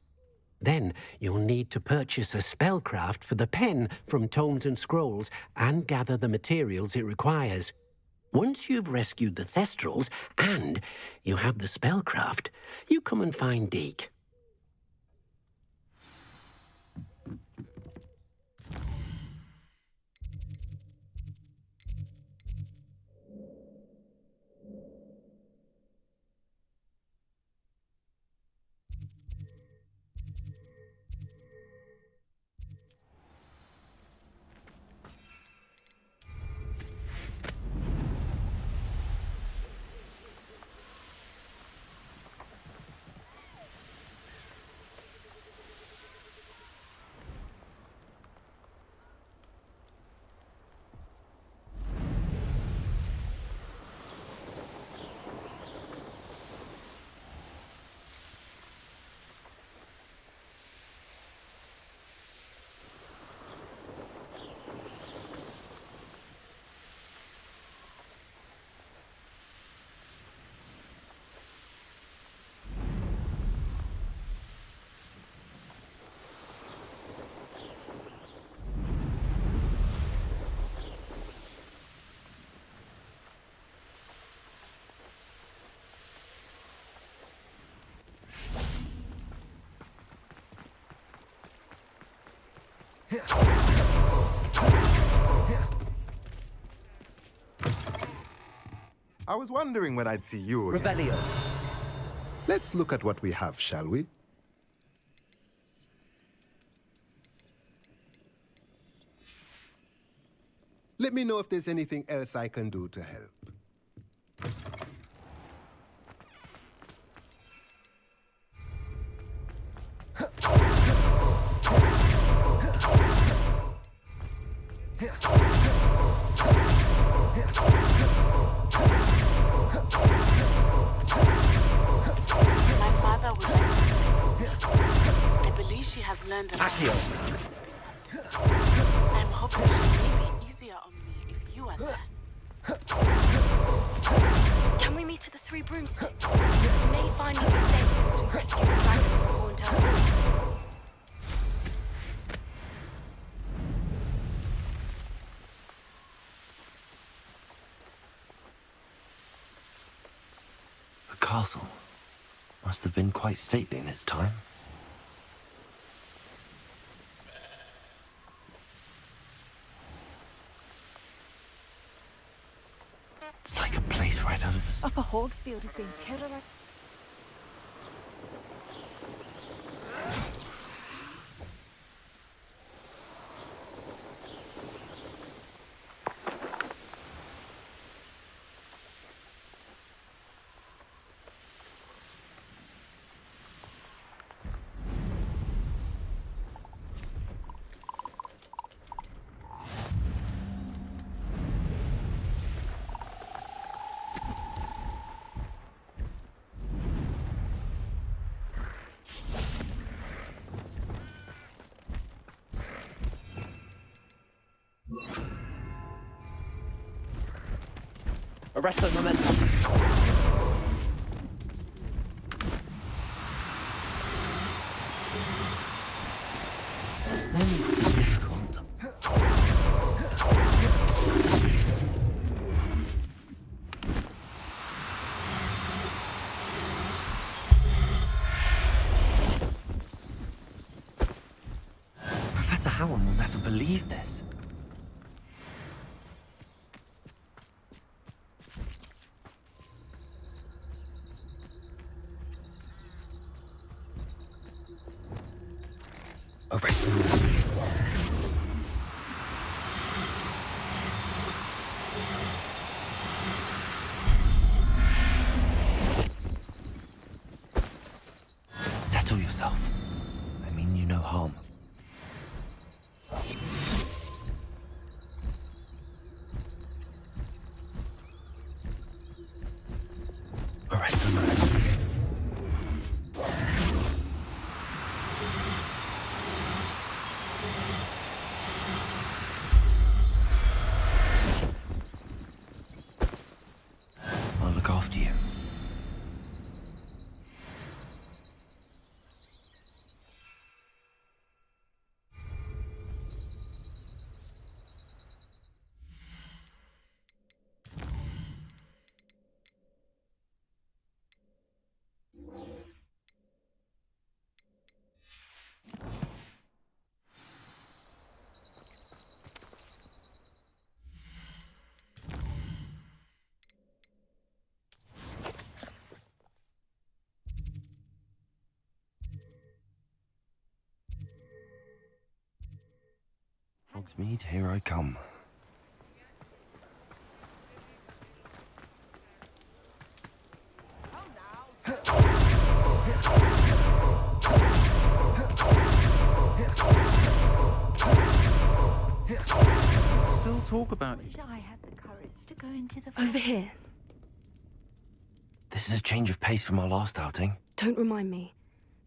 Then you'll need to purchase a spellcraft for the pen from Tomes and Scrolls and gather the materials it requires. Once you've rescued the thestrals and you have the spellcraft, you come and find Deke. I was wondering when I'd see you again. Revelio. Let's look at what we have, shall we? Let me know if there's anything else I can do to help. stealthy, old man. I'm hoping she may be easier on me if you are there. Can we meet at the Three Broomsticks? We may finally be safe since we rescued the dragon from Horntown. The castle must have been quite stately in its time. It's like a place right out of a... Upper Hogsfield has been terrorized. Arrest the momentum. Professor Howard will never believe this. Arrest them. Settle yourself. I mean you no harm. Arrest them. I'll look after you. Hogsmeade, here I come. Still talk about it. I had the courage to go into the... Over here. This is a change of pace from our last outing. Don't remind me.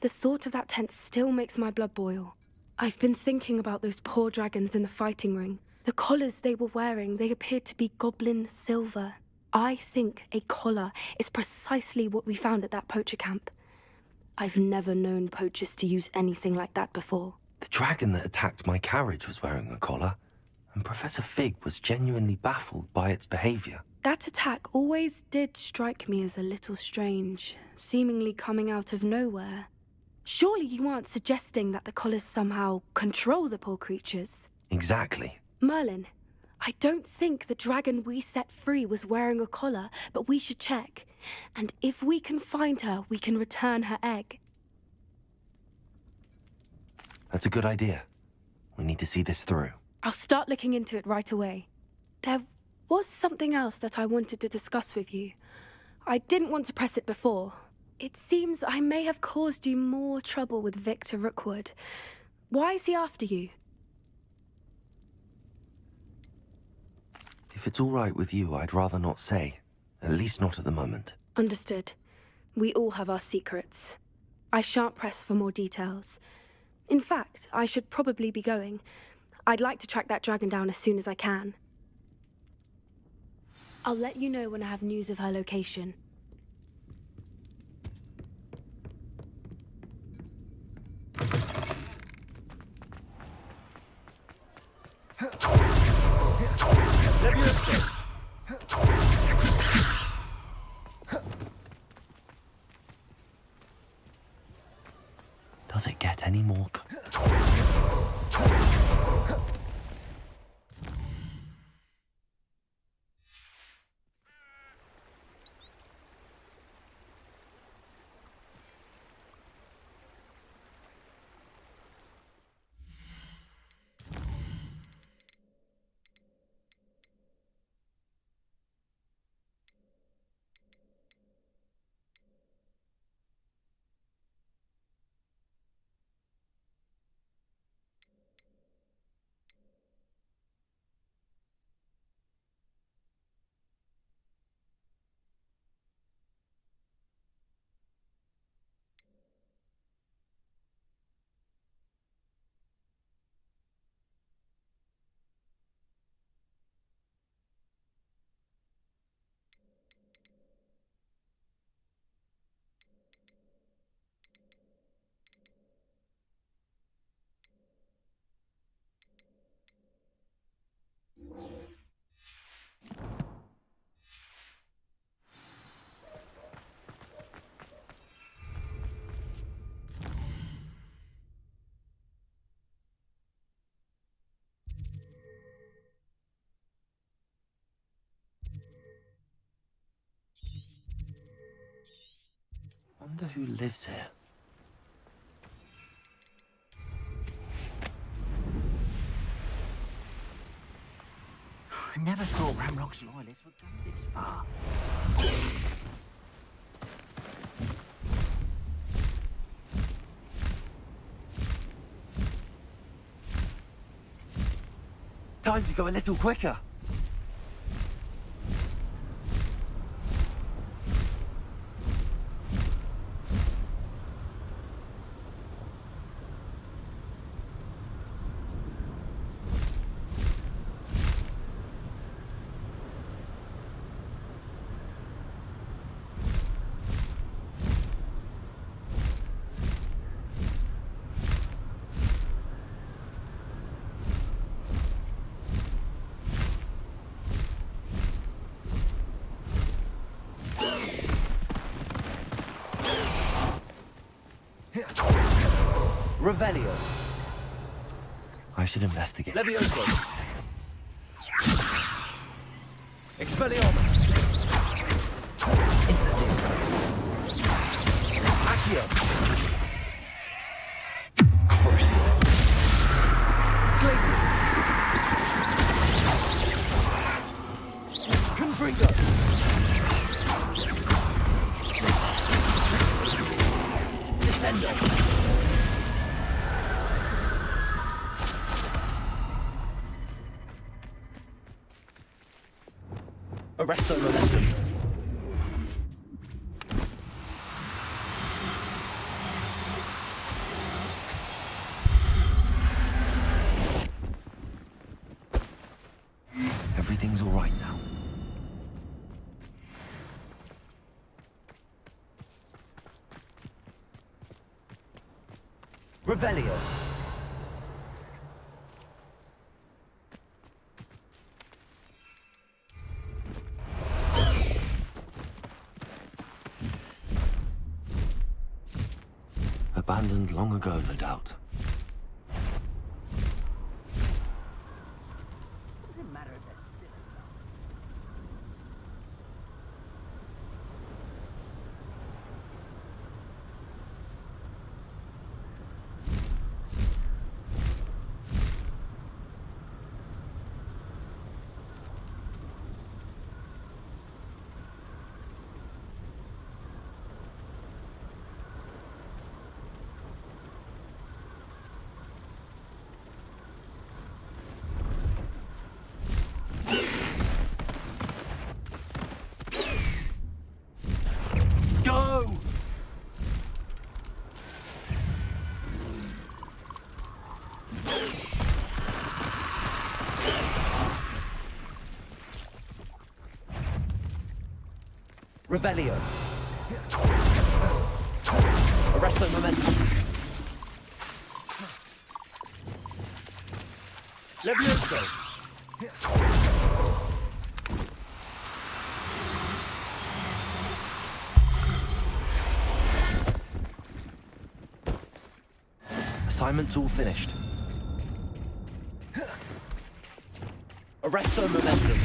The thought of that tent still makes my blood boil. I've been thinking about those poor dragons in the fighting ring. The collars they were wearing, they appeared to be goblin silver. I think a collar is precisely what we found at that poacher camp. I've never known poachers to use anything like that before. The dragon that attacked my carriage was wearing a collar, and Professor Fig was genuinely baffled by its behavior. That attack always did strike me as a little strange, seemingly coming out of nowhere. Surely you aren't suggesting that the collars somehow control the poor creatures? Exactly. Merlin, I don't think the dragon we set free was wearing a collar, but we should check. And if we can find her, we can return her egg. That's a good idea. We need to see this through. I'll start looking into it right away. There was something else that I wanted to discuss with you. I didn't want to press it before. It seems I may have caused you more trouble with Victor Rookwood. Why is he after you? If it's all right with you, I'd rather not say. At least not at the moment. Understood. We all have our secrets. I shan't press for more details. In fact, I should probably be going. I'd like to track that dragon down as soon as I can. I'll let you know when I have news of her location. Does it get any more... Wonder who lives here. I never thought Ranrock's loyalists would go this far. Time to go a little quicker. Revelio. I should investigate. Levioso. Expelliarmus. Instantly. Accio. Crucial. Glacius. Confringo. Descendo. Arresto momentum. Everything's all right now. Revelio. Abandoned long ago, no doubt. Revelio. Arresto momentum. Levioso. Assignment's all finished. Arresto momentum.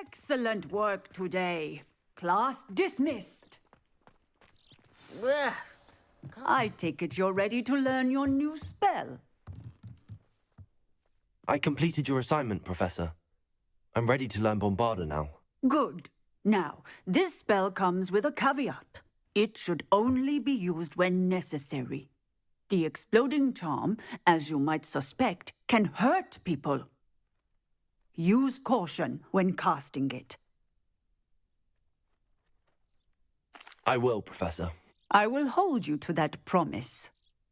Excellent work today. Class dismissed. I take it you're ready to learn your new spell. I completed your assignment, Professor. I'm ready to learn Bombarda now. Good. Now, this spell comes with a caveat. It should only be used when necessary. The exploding charm, as you might suspect, can hurt people. Use caution when casting it. I will, Professor. I will hold you to that promise.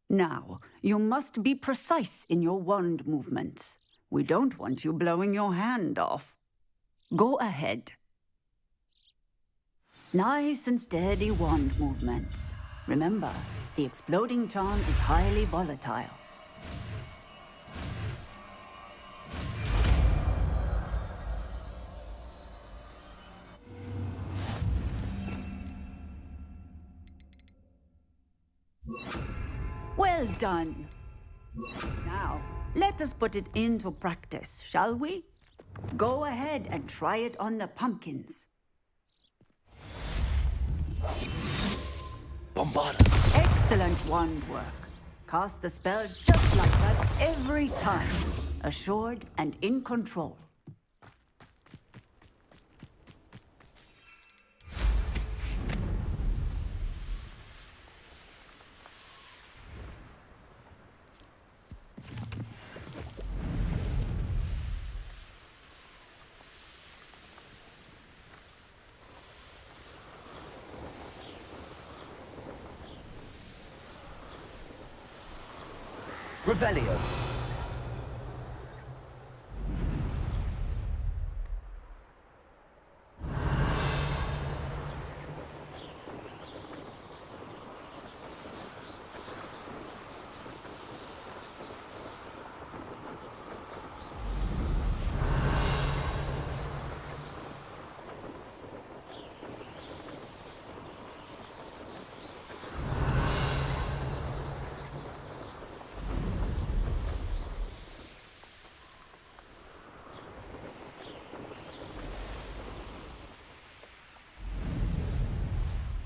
Now, you must be precise in your wand movements. We don't want you blowing your hand off. Go ahead. Nice and steady wand movements. Remember, the exploding charm is highly volatile. Well done. Now, let us put it into practice, shall we? Go ahead and try it on the pumpkins. Bombarda. Excellent wand work. Cast the spell just like that every time. Assured and in control. Revelio.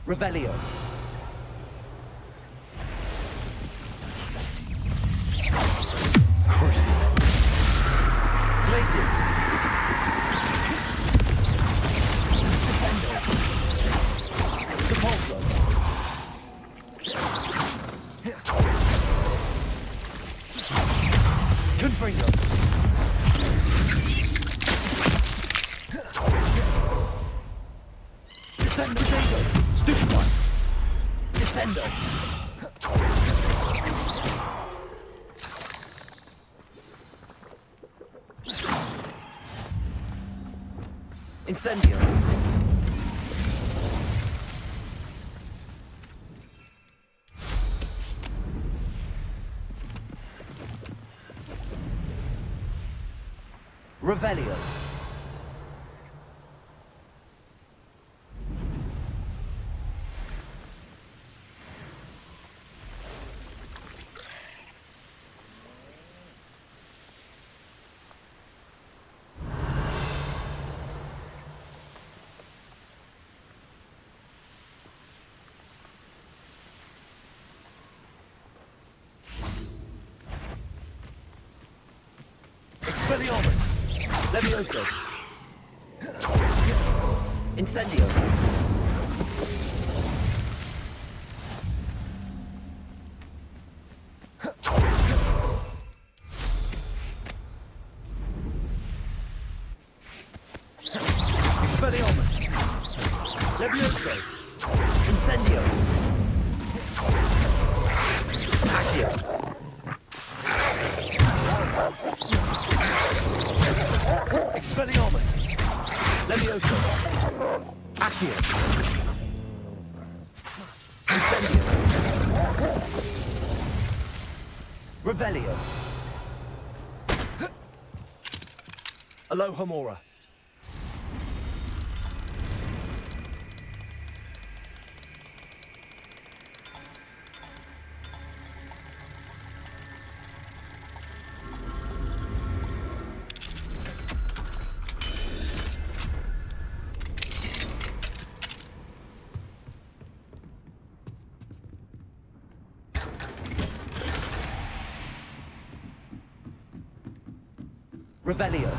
Revelio. Crucible. Places. Descendo. Compulso. Confringo. Descendo. Stupefy. Descendo. Incendio. Revelio. Expelliarmus! Levioso! Incendio! Expelliarmus! Levioso! Incendio! Accio! Expelliarmus! Levioso! Accio! Incendio! Revelio! Alohomora! Revelio.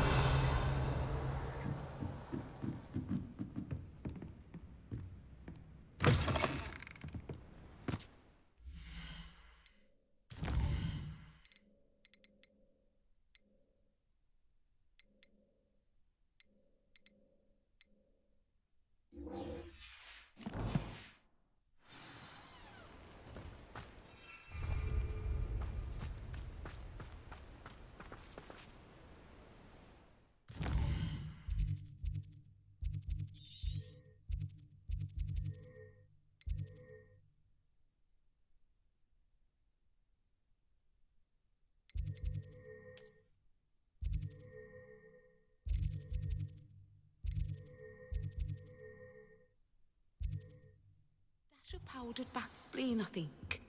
Dash of powdered bat spleen, I think.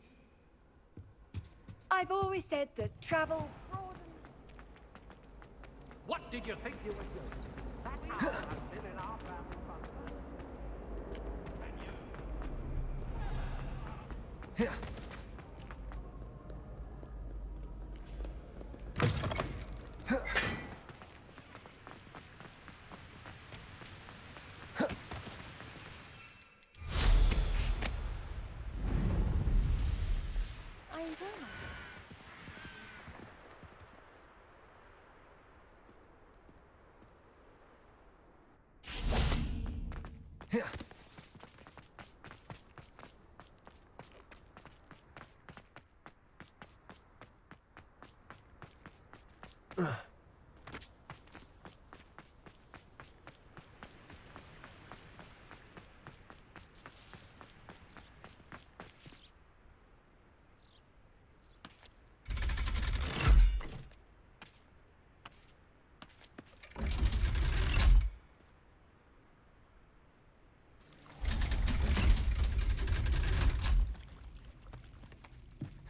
I've always said that travel. What did you think you were doing? That house has been in our family function. And you...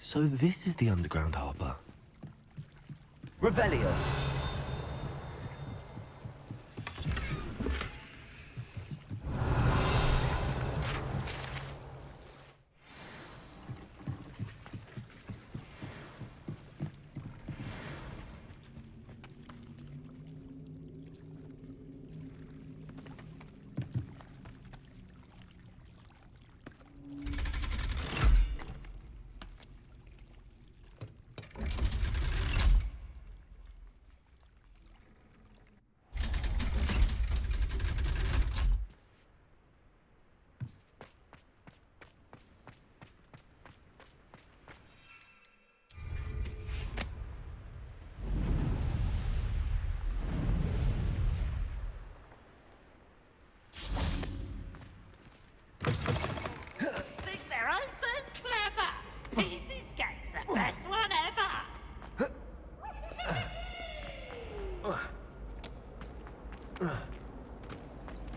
So this is the underground harbour. Revelio.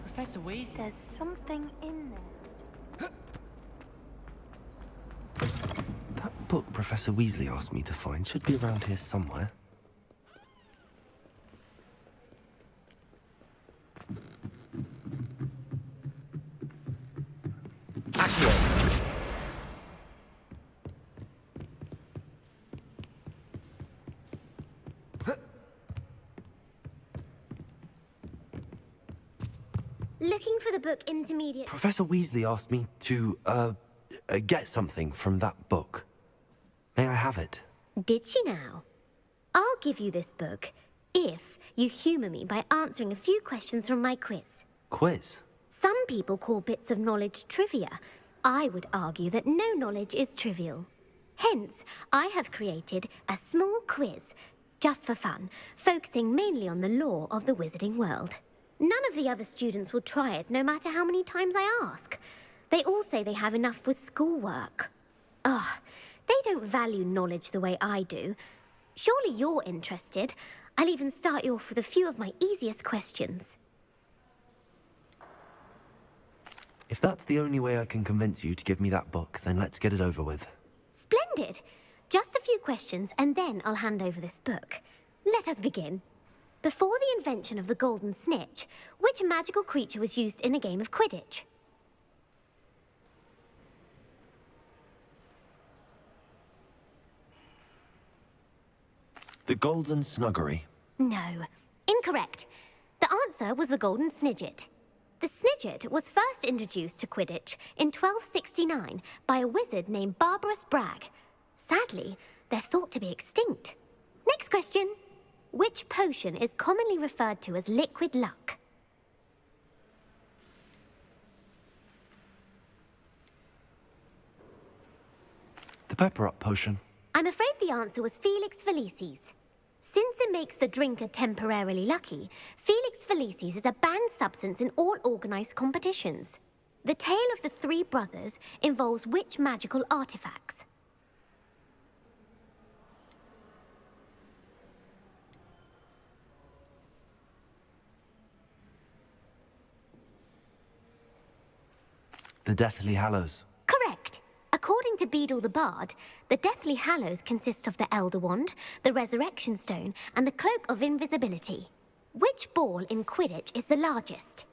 Professor Weasley. There's something in there. That book Professor Weasley asked me to find should be around here somewhere. Looking for the book Intermediate. Professor Weasley asked me to, get something from that book. May I have it? Did she now? I'll give you this book if you humour me by answering a few questions from my quiz. Quiz? Some people call bits of knowledge trivia. I would argue that no knowledge is trivial. Hence, I have created a small quiz, just for fun, focusing mainly on the lore of the wizarding world. None of the other students will try it, no matter how many times I ask. They all say they have enough with schoolwork. Ugh, they don't value knowledge the way I do. Surely you're interested. I'll even start you off with a few of my easiest questions. If that's the only way I can convince you to give me that book, then let's get it over with. Splendid! Just a few questions, and then I'll hand over this book. Let us begin. Before the invention of the golden snitch, which magical creature was used in a game of Quidditch? The Golden Snuggery. No. Incorrect. The answer was the golden snidget. The snidget was first introduced to Quidditch in 1269 by a wizard named Barbarous Bragg. Sadly, they're thought to be extinct. Next question. Which potion is commonly referred to as liquid luck? The Pepper-Up potion. I'm afraid the answer was Felix Felicis. Since it makes the drinker temporarily lucky, Felix Felicis is a banned substance in all organised competitions. The tale of the three brothers involves which magical artifacts? The Deathly Hallows. Correct. According to Beedle the Bard, the Deathly Hallows consists of the Elder Wand, the Resurrection Stone, and the Cloak of Invisibility. Which ball in Quidditch is the largest?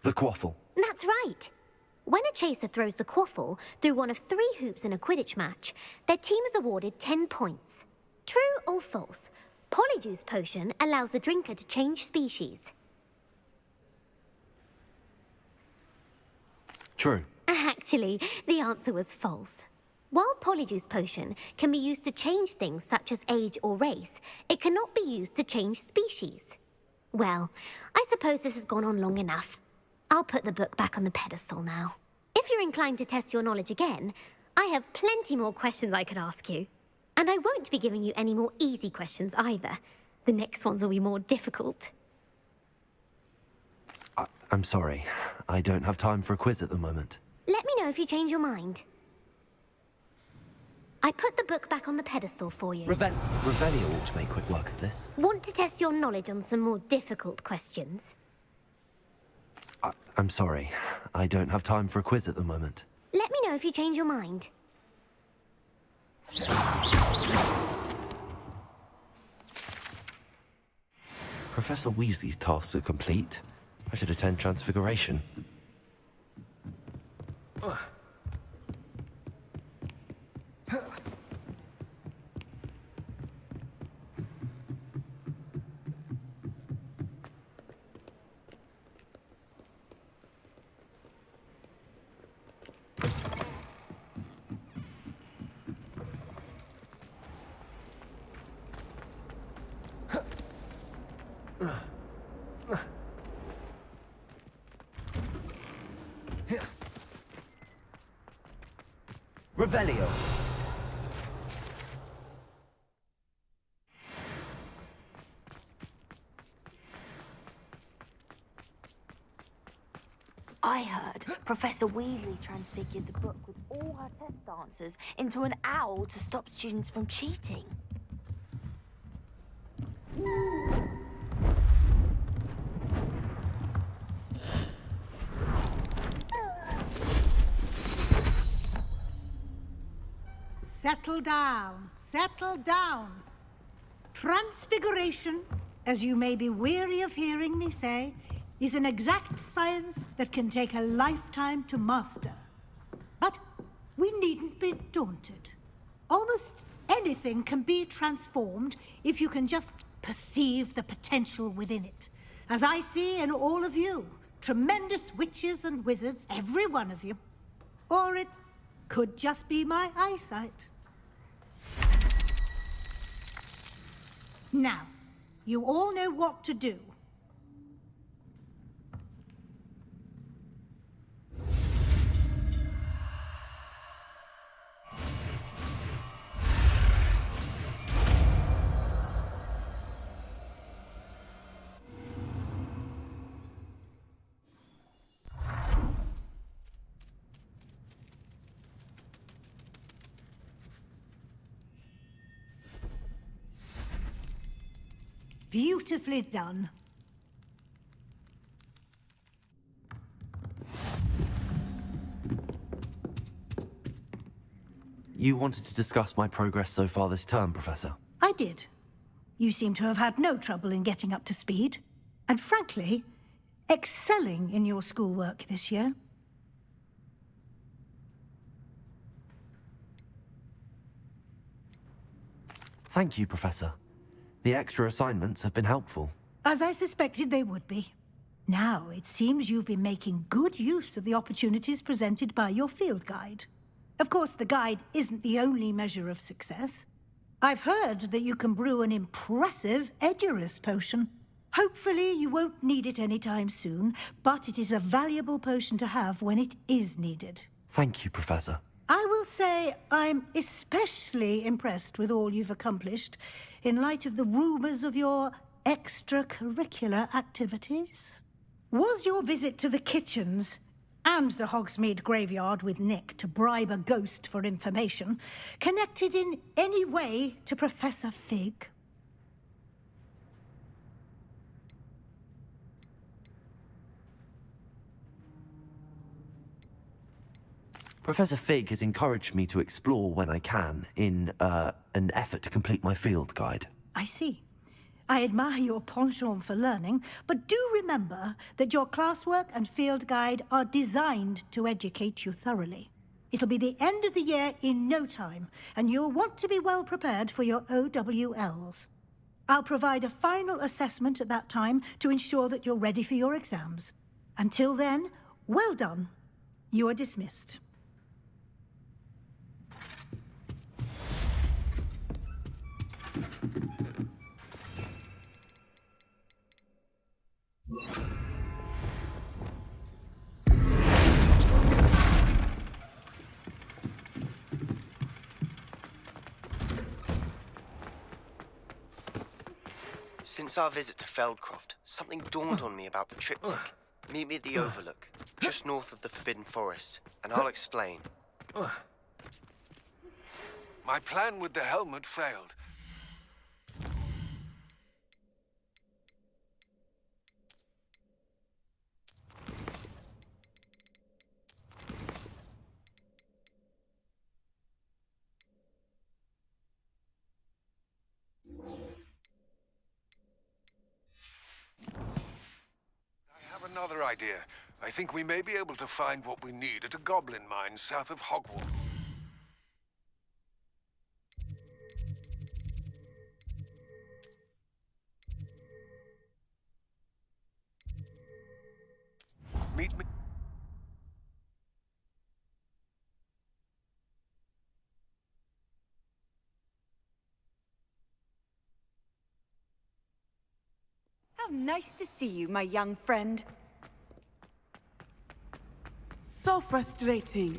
The Quaffle. That's right. When a chaser throws the quaffle through one of 3 hoops in a Quidditch match, their team is awarded 10 points. True or false? Polyjuice Potion allows the drinker to change species. True. Actually, the answer was false. While Polyjuice Potion can be used to change things such as age or race, it cannot be used to change species. Well, I suppose this has gone on long enough. I'll put the book back on the pedestal now. If you're inclined to test your knowledge again, I have plenty more questions I could ask you. And I won't be giving you any more easy questions either. The next ones will be more difficult. I'm sorry. I don't have time for a quiz at the moment. Let me know if you change your mind. I put the book back on the pedestal for you. Revelio ought to make quick work of this. Want to test your knowledge on some more difficult questions? I'm sorry. I don't have time for a quiz at the moment. Let me know if you change your mind. Professor Weasley's tasks are complete. I should attend Transfiguration. Revelio. I heard Professor Weasley transfigured the book with all her test answers into an owl to stop students from cheating. Settle down, settle down. Transfiguration, as you may be weary of hearing me say, is an exact science that can take a lifetime to master. But we needn't be daunted. Almost anything can be transformed if you can just perceive the potential within it. As I see in all of you, tremendous witches and wizards, every one of you. Or it could just be my eyesight. Now, you all know what to do. Beautifully done. You wanted to discuss my progress so far this term, Professor? I did. You seem to have had no trouble in getting up to speed. And frankly, excelling in your schoolwork this year. Thank you, Professor. The extra assignments have been helpful. As I suspected they would be. Now, it seems you've been making good use of the opportunities presented by your field guide. Of course, the guide isn't the only measure of success. I've heard that you can brew an impressive Edurus potion. Hopefully, you won't need it anytime soon, but it is a valuable potion to have when it is needed. Thank you, Professor. I will say I'm especially impressed with all you've accomplished in light of the rumors of your extracurricular activities. Was your visit to the kitchens and the Hogsmeade graveyard with Nick to bribe a ghost for information connected in any way to Professor Fig? Professor Fig has encouraged me to explore when I can in an effort to complete my field guide. I see. I admire your penchant for learning, but do remember that your classwork and field guide are designed to educate you thoroughly. It'll be the end of the year in no time, and you'll want to be well prepared for your OWLs. I'll provide a final assessment at that time to ensure that you're ready for your exams. Until then, well done. You are dismissed. Since our visit to Feldcroft, something dawned on me about the triptych. Meet me at the Overlook, just north of the Forbidden Forest, and I'll explain. My plan with the helmet failed. Another idea. I think we may be able to find what we need at a goblin mine south of Hogwarts. Meet me. How nice to see you, my young friend. So frustrating.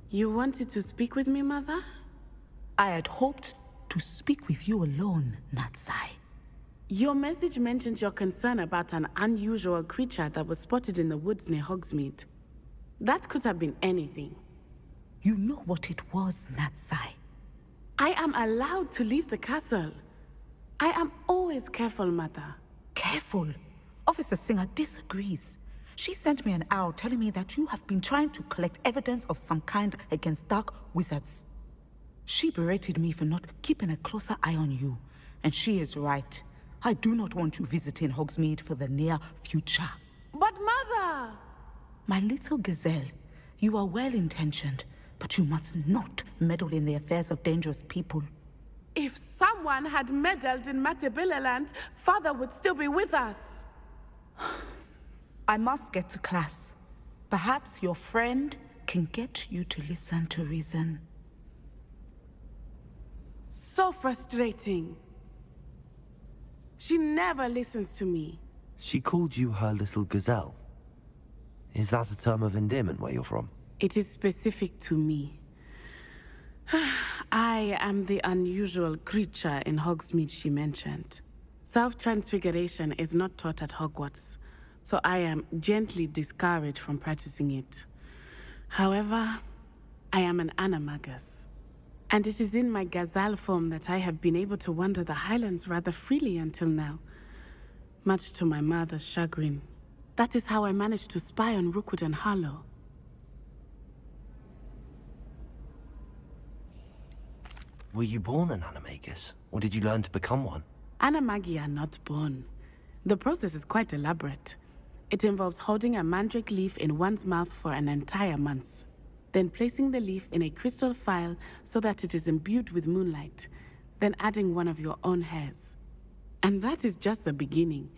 You wanted to speak with me, Mother? I had hoped to speak with you alone, Natsai. Your message mentioned your concern about an unusual creature that was spotted in the woods near Hogsmeade. That could have been anything. You know what it was, Natsai. I am allowed to leave the castle. I am always careful, Mother. Careful? Officer Singer disagrees. She sent me an owl telling me that you have been trying to collect evidence of some kind against dark wizards. She berated me for not keeping a closer eye on you, and she is right. I do not want you visiting Hogsmeade for the near future. But Mother! My little gazelle, you are well-intentioned, but you must not meddle in the affairs of dangerous people. If someone had meddled in Matabeleland, Father would still be with us. I must get to class. Perhaps your friend can get you to listen to reason. So frustrating. She never listens to me. She called you her little gazelle. Is that a term of endearment where you're from? It is specific to me. I am the unusual creature in Hogsmeade she mentioned. Self-transfiguration is not taught at Hogwarts, so I am gently discouraged from practicing it. However, I am an animagus, and it is in my gazelle form that I have been able to wander the Highlands rather freely until now, much to my mother's chagrin. That is how I managed to spy on Rookwood and Harlow. Were you born an animagus, or did you learn to become one? Animagi are not born. The process is quite elaborate. It involves holding a mandrake leaf in one's mouth for an entire month, then placing the leaf in a crystal phial so that it is imbued with moonlight, then adding one of your own hairs. And that is just the beginning.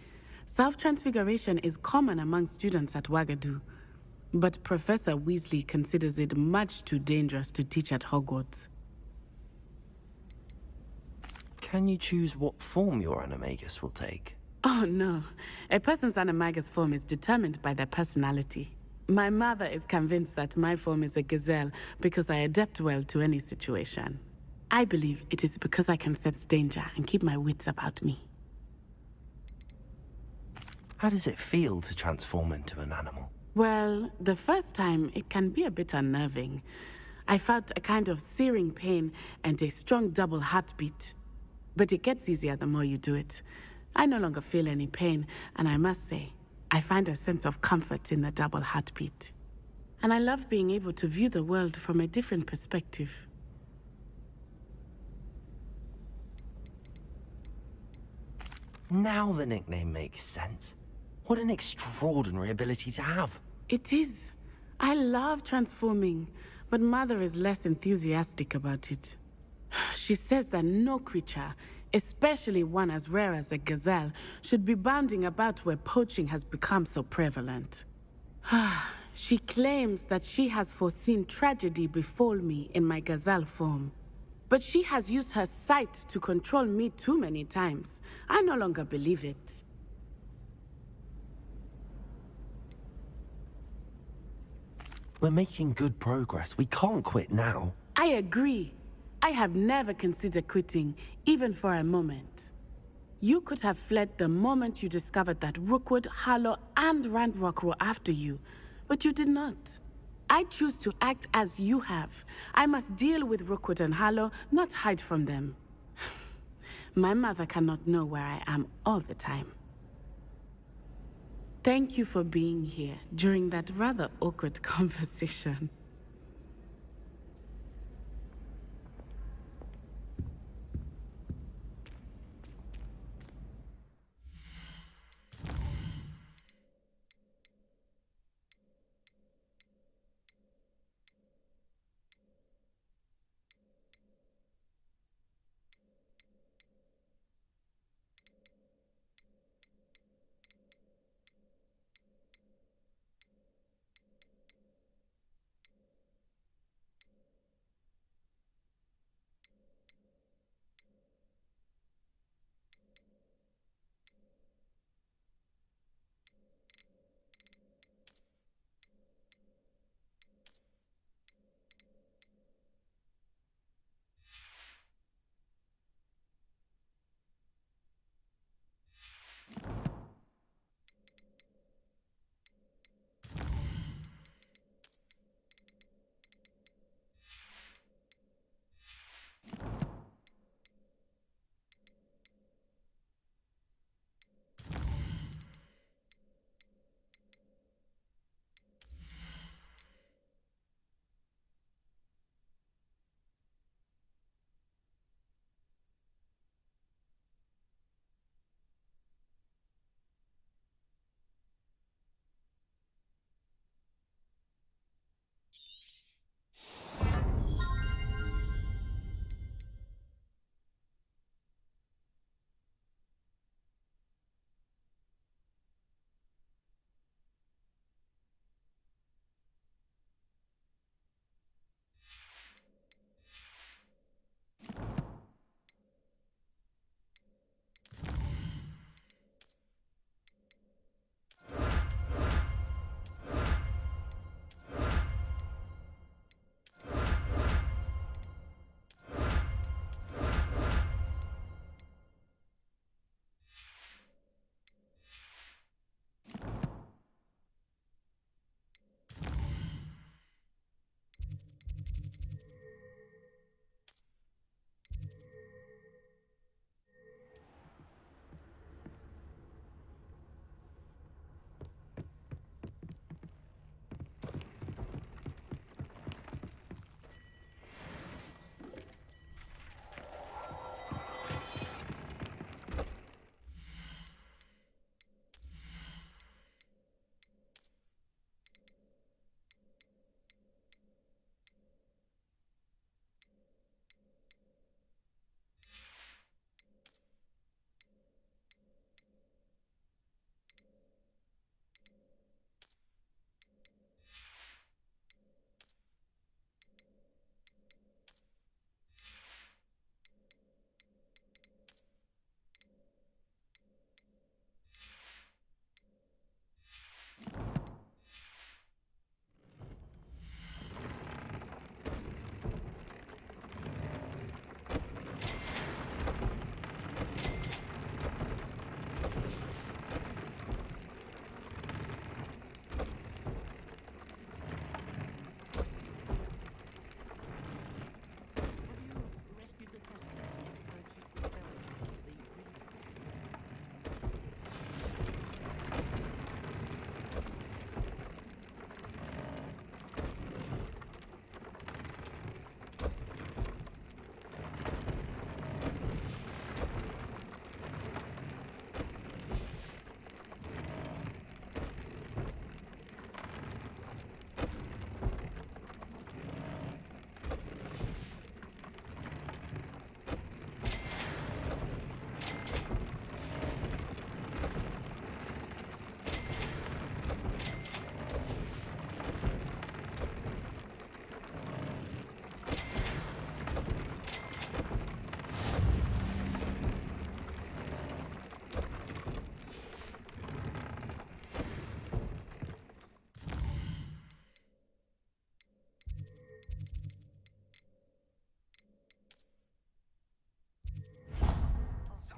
Self-transfiguration is common among students at Wagadu, but Professor Weasley considers it much too dangerous to teach at Hogwarts. Can you choose what form your animagus will take? Oh no, a person's animagus form is determined by their personality. My mother is convinced that my form is a gazelle because I adapt well to any situation. I believe it is because I can sense danger and keep my wits about me. How does it feel to transform into an animal? Well, the first time it can be a bit unnerving. I felt a kind of searing pain and a strong double heartbeat. But it gets easier the more you do it. I no longer feel any pain, and I must say, I find a sense of comfort in the double heartbeat. And I love being able to view the world from a different perspective. Now the nickname makes sense. What an extraordinary ability to have. It is. I love transforming, but Mother is less enthusiastic about it. She says that no creature, especially one as rare as a gazelle, should be bounding about where poaching has become so prevalent. She claims that she has foreseen tragedy befall me in my gazelle form. But she has used her sight to control me too many times. I no longer believe it. We're making good progress. We can't quit now. I agree. I have never considered quitting, even for a moment. You could have fled the moment you discovered that Rookwood, Harlow, and Ranrock were after you, but you did not. I choose to act as you have. I must deal with Rookwood and Harlow, not hide from them. My mother cannot know where I am all the time. Thank you for being here during that rather awkward conversation.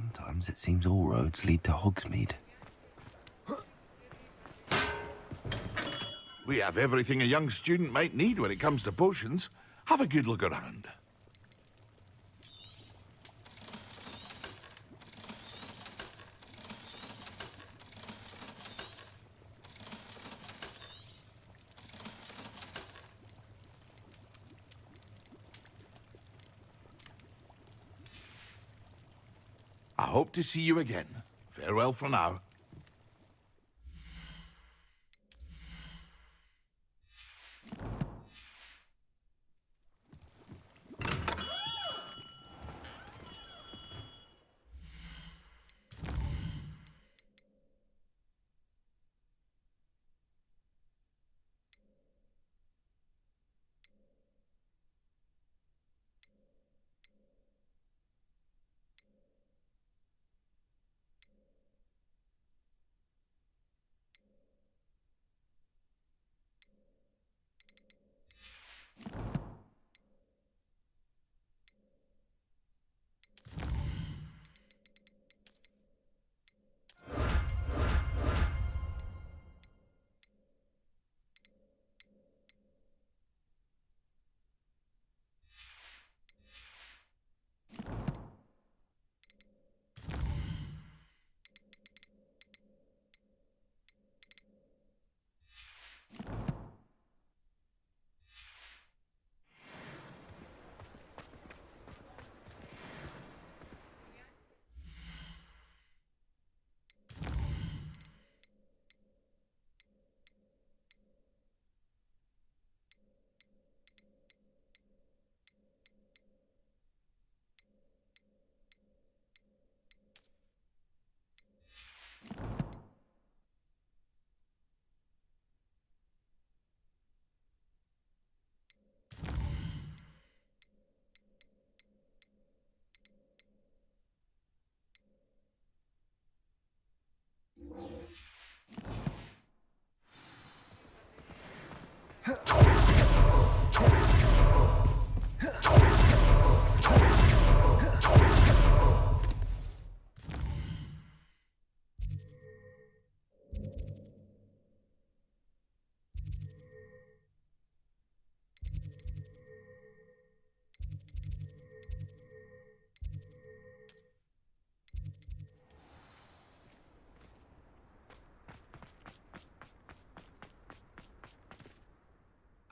Sometimes it seems all roads lead to Hogsmeade. We have everything a young student might need when it comes to potions. Have a good look around. I hope to see you again. Farewell for now.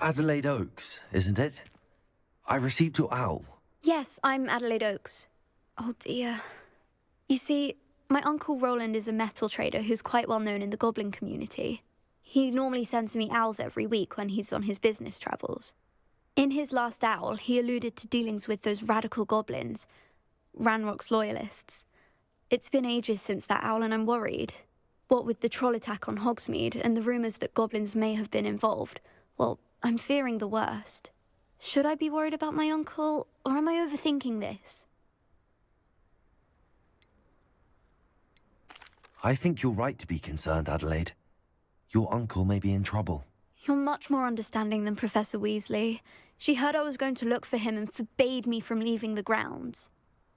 Adelaide Oaks, isn't it? I received your owl. Yes, I'm Adelaide Oaks. Oh dear. You see, my Uncle Roland is a metal trader who's quite well known in the goblin community. He normally sends me owls every week when he's on his business travels. In his last owl, he alluded to dealings with those radical goblins, Ranrock's loyalists. It's been ages since that owl and I'm worried. What with the troll attack on Hogsmeade and the rumours that goblins may have been involved, well, I'm fearing the worst. Should I be worried about my uncle, or am I overthinking this? I think you're right to be concerned, Adelaide. Your uncle may be in trouble. You're much more understanding than Professor Weasley. She heard I was going to look for him and forbade me from leaving the grounds.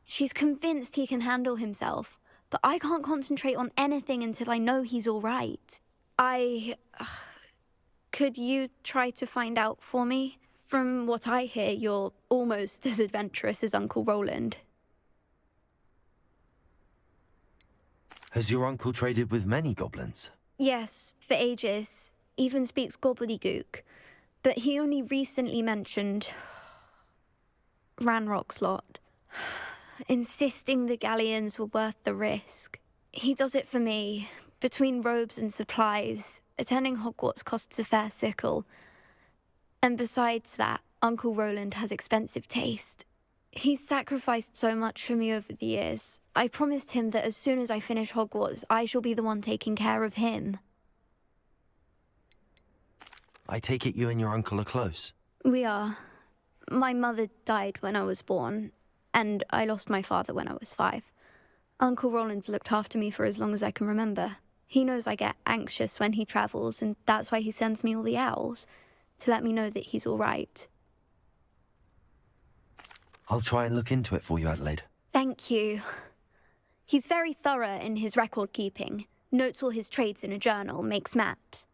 She's convinced he can handle himself, but I can't concentrate on anything until I know he's all right. Could you try to find out for me? From what I hear, you're almost as adventurous as Uncle Roland. Has your uncle traded with many goblins? Yes, for ages. Even speaks gobbledygook. But he only recently mentioned Ranrock's lot, insisting the galleons were worth the risk. He does it for me. Between robes and supplies, attending Hogwarts costs a fair sickle. And besides that, Uncle Roland has expensive taste. He's sacrificed so much for me over the years. I promised him that as soon as I finish Hogwarts, I shall be the one taking care of him. I take it you and your uncle are close. We are. My mother died when I was born, and I lost my father when I was 5. Uncle Roland's looked after me for as long as I can remember. He knows I get anxious when he travels, and that's why he sends me all the owls, to let me know that he's all right. I'll try and look into it for you, Adelaide. Thank you. He's very thorough in his record keeping, notes all his trades in a journal, makes maps.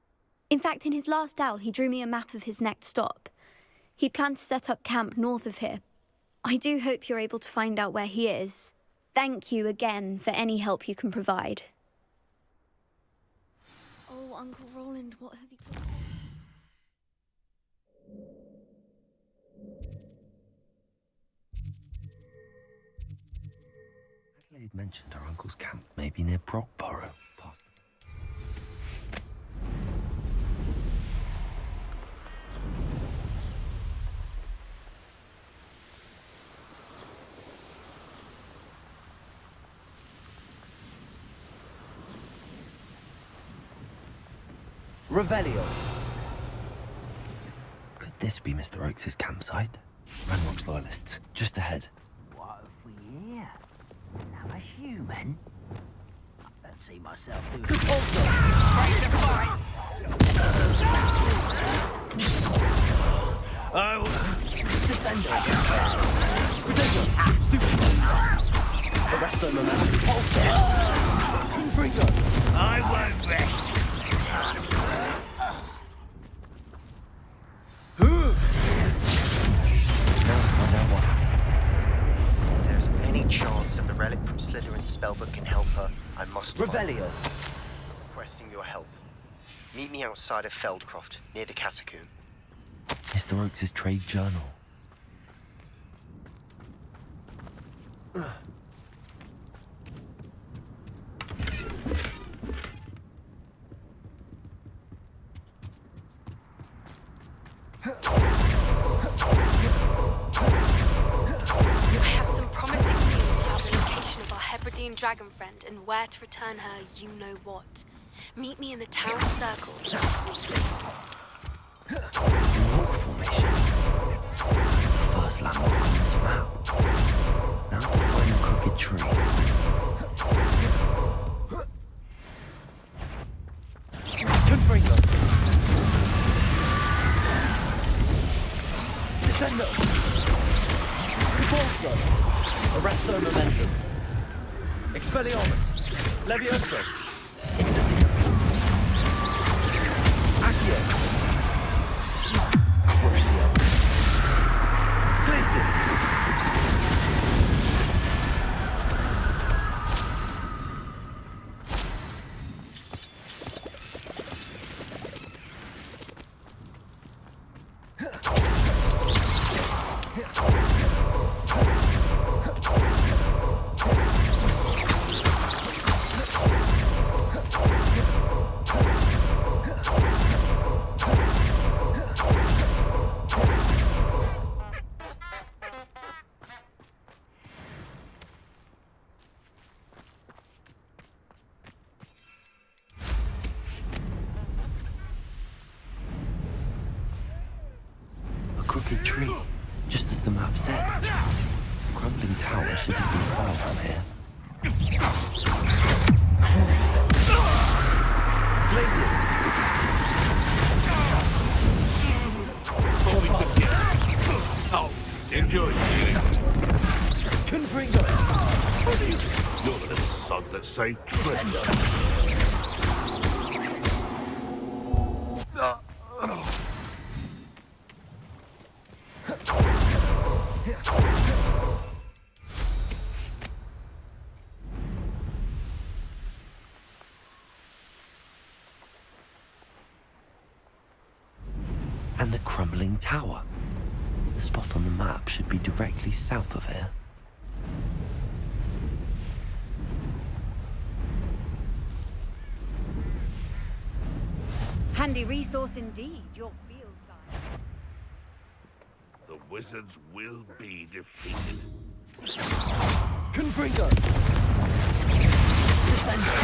In fact, in his last owl, he drew me a map of his next stop. He planned to set up camp north of here. I do hope you're able to find out where he is. Thank you again for any help you can provide. Oh, Uncle Roland, what have you got? Adelaide mentioned her uncle's camp may be near Brockborough. Past Revelio. Could this be Mr. Oakes' campsite? Ranrock's loyalists, just ahead. What have we here? Now a human? I don't see myself doing it. Oh, Descendo. Arrest the momentum. Pulsar. Confringo. I won't rest. If there's any chance that the relic from Slytherin's spellbook can help her, I must find her. Revelio. Requesting your help. Meet me outside of Feldcroft, near the Catacomb. Mr. Oakes' trade journal. Dragon friend and where to return her, you know what. Meet me in the town circle. Rock formation. It's the first landmark on this map. Now to find the crooked tree. Confringo. Descendo. Repulso. Arresto momentum. Expelliarmus. Levioso. Incendio. Accio. Crucio. Glacis. Crooked tree, just as the map said. The crumbling tower shouldn't be far from here. Glacis. Oh, enjoy it. Confringo. You're the little sod that saved Trent. And the crumbling tower. The spot on the map should be directly south of here. Handy resource indeed, your field guide. The wizards will be defeated. Confringo. Descendo.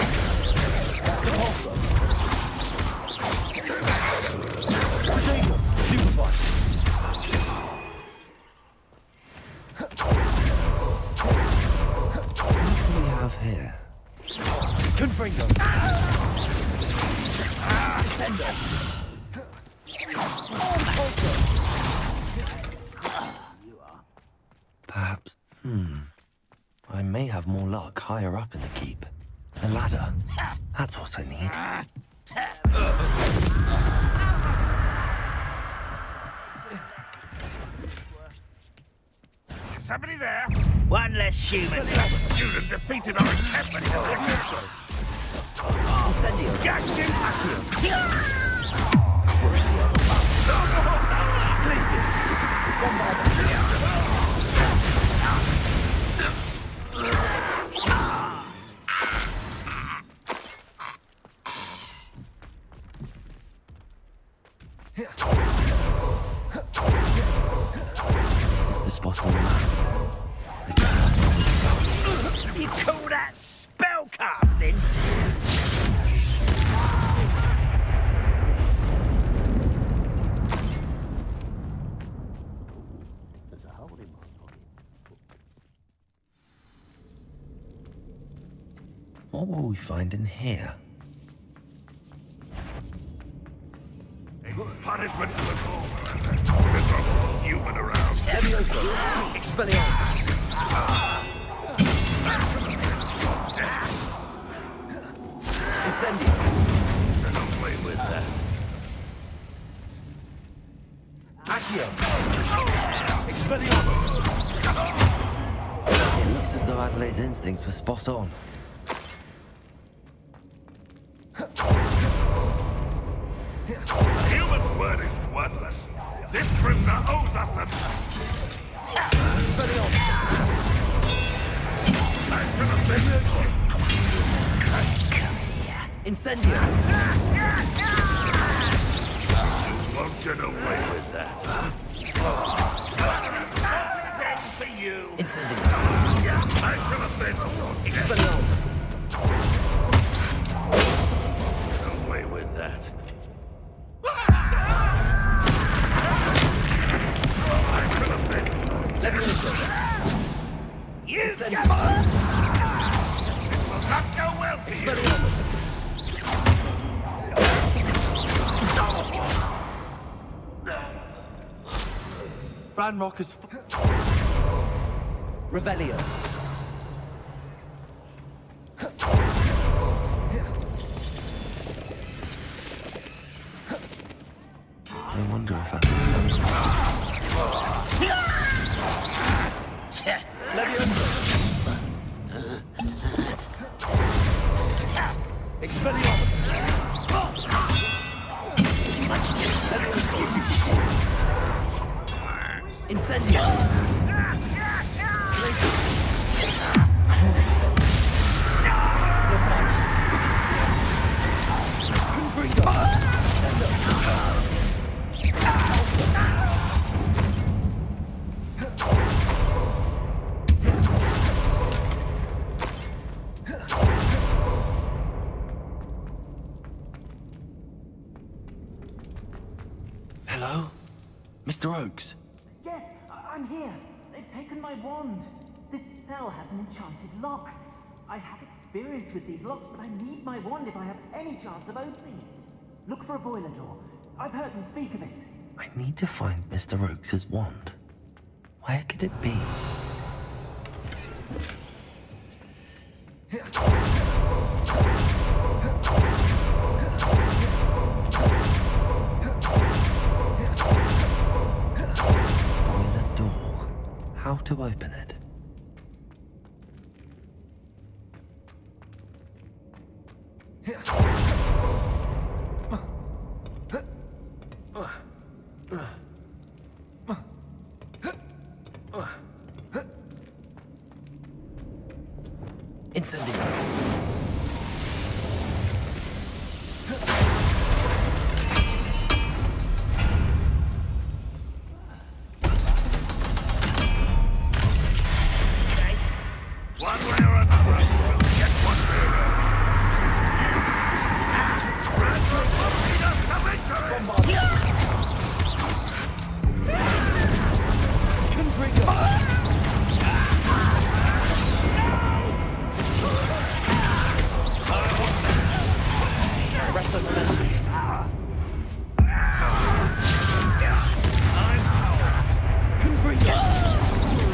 Repulso. Protego. Stupefy. What do we have here? Confringo. Descendo. Repulso. Perhaps, I may have more luck higher up in the keep. A ladder. That's what I need. Is somebody there? One less human. That student defeated our encampment. Incendio. Just shoot. Crucio. Places. This is the spot on the map. I guess that's where it's going. You call that spellcasting? What will we find in here? Punishment for the all. There's a human around. Levioso. Expelliarmus. Incendio. Don't play with that. Accio. Expelliarmus. It looks as though Adelaide's instincts were spot on. A human's word is worthless. This prisoner owes us them. Expelliarmus. Incendio. Won't get away with that. Dead for you. Incendio. I should have been Expelliarmus. Get away with that. Levioso. You Incendio. This will not go well for you. Expelliarmus. Ranrock is... Revelio. I wonder if Adelaide's uncle. Levioso. Expelliarmus. Levioso. Incendio. Hello? Mr. Oakes? Yes, I'm here. They've taken my wand. This cell has an enchanted lock. I have experience with these locks, but I need my wand if I have any chance of opening it. Look for a boiler door. I've heard them speak of it. I need to find Mr. Oakes' wand. Where could it be? Boiler door. How to open it? Incendio. One way or another, we'll get what we're Redwood will lead us to victory! Rest of the message.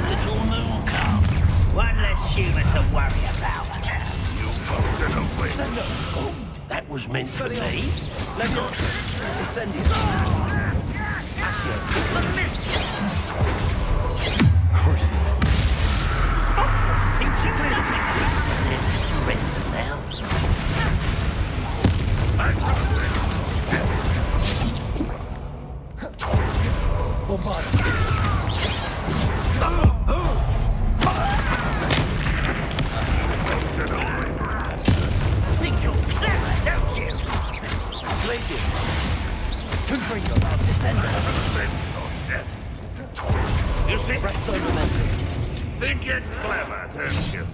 Little moon come. One less human Oh, that was meant for me. Descending. It's a miss. Cruising. It's Hogwarts teaching business. Surrender now. Think you're clever, don't you? Glaciers. Confringo. Descending. You see? Presto momentum. Think you're clever, don't you?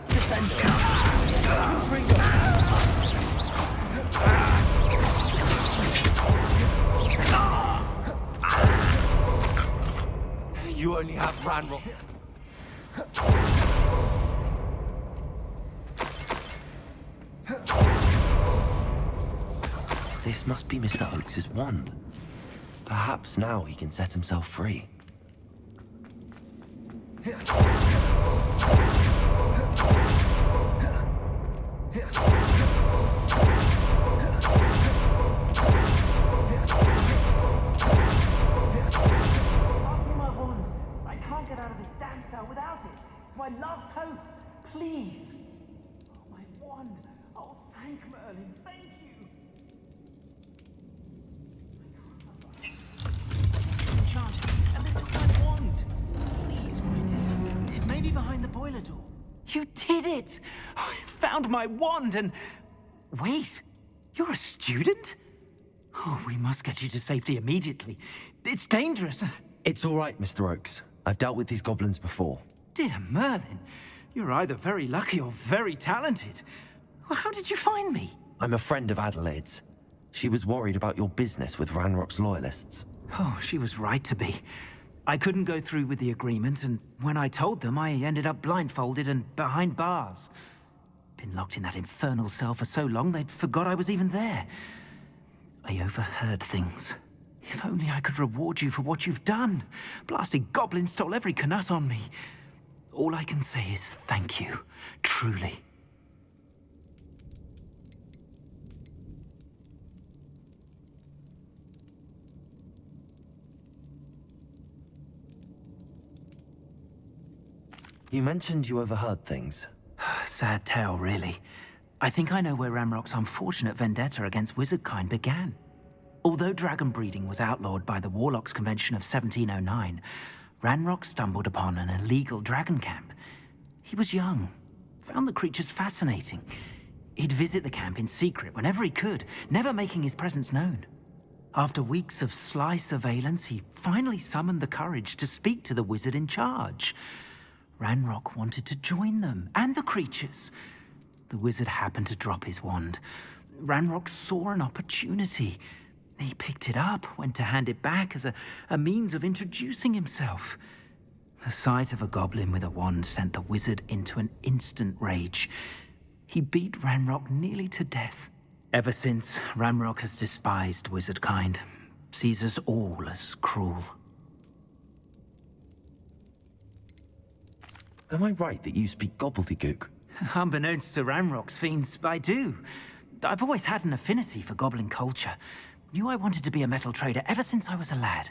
Descending. Confringo. You only have Ranrock. This must be Mr. Oakes's wand. Perhaps now he can set himself free. Get out of this damn cell without it. It's my last hope. Please. Oh, my wand. Oh, thank Merlin. Thank you. Enchanted, and they took my wand. Please find it. It may be behind the boiler door. You did it. I found my wand and... Wait. You're a student? Oh, we must get you to safety immediately. It's dangerous. It's all right, Mr. Oakes. I've dealt with these goblins before. Dear Merlin, you're either very lucky or very talented. Well, how did you find me? I'm a friend of Adelaide's. She was worried about your business with Ranrock's loyalists. Oh, she was right to be. I couldn't go through with the agreement, and when I told them, I ended up blindfolded and behind bars. Been locked in that infernal cell for so long, they'd forgot I was even there. I overheard things. If only I could reward you for what you've done. Blasted goblins stole every canut on me. All I can say is thank you, truly. You mentioned you overheard things. Sad tale, really. I think I know where Ranrock's unfortunate vendetta against wizardkind began. Although dragon breeding was outlawed by the Warlocks Convention of 1709, Ranrock stumbled upon an illegal dragon camp. He was young, found the creatures fascinating. He'd visit the camp in secret whenever he could, never making his presence known. After weeks of sly surveillance, he finally summoned the courage to speak to the wizard in charge. Ranrock wanted to join them, and the creatures. The wizard happened to drop his wand. Ranrock saw an opportunity. He picked it up, went to hand it back as a means of introducing himself. The sight of a goblin with a wand sent the wizard into an instant rage. He beat Ranrock nearly to death. Ever since, Ranrock has despised wizardkind, sees us all as cruel. Am I right that you speak gobbledygook? Unbeknownst to Ranrock's fiends, I do. I've always had an affinity for goblin culture. Knew I wanted to be a metal trader ever since I was a lad.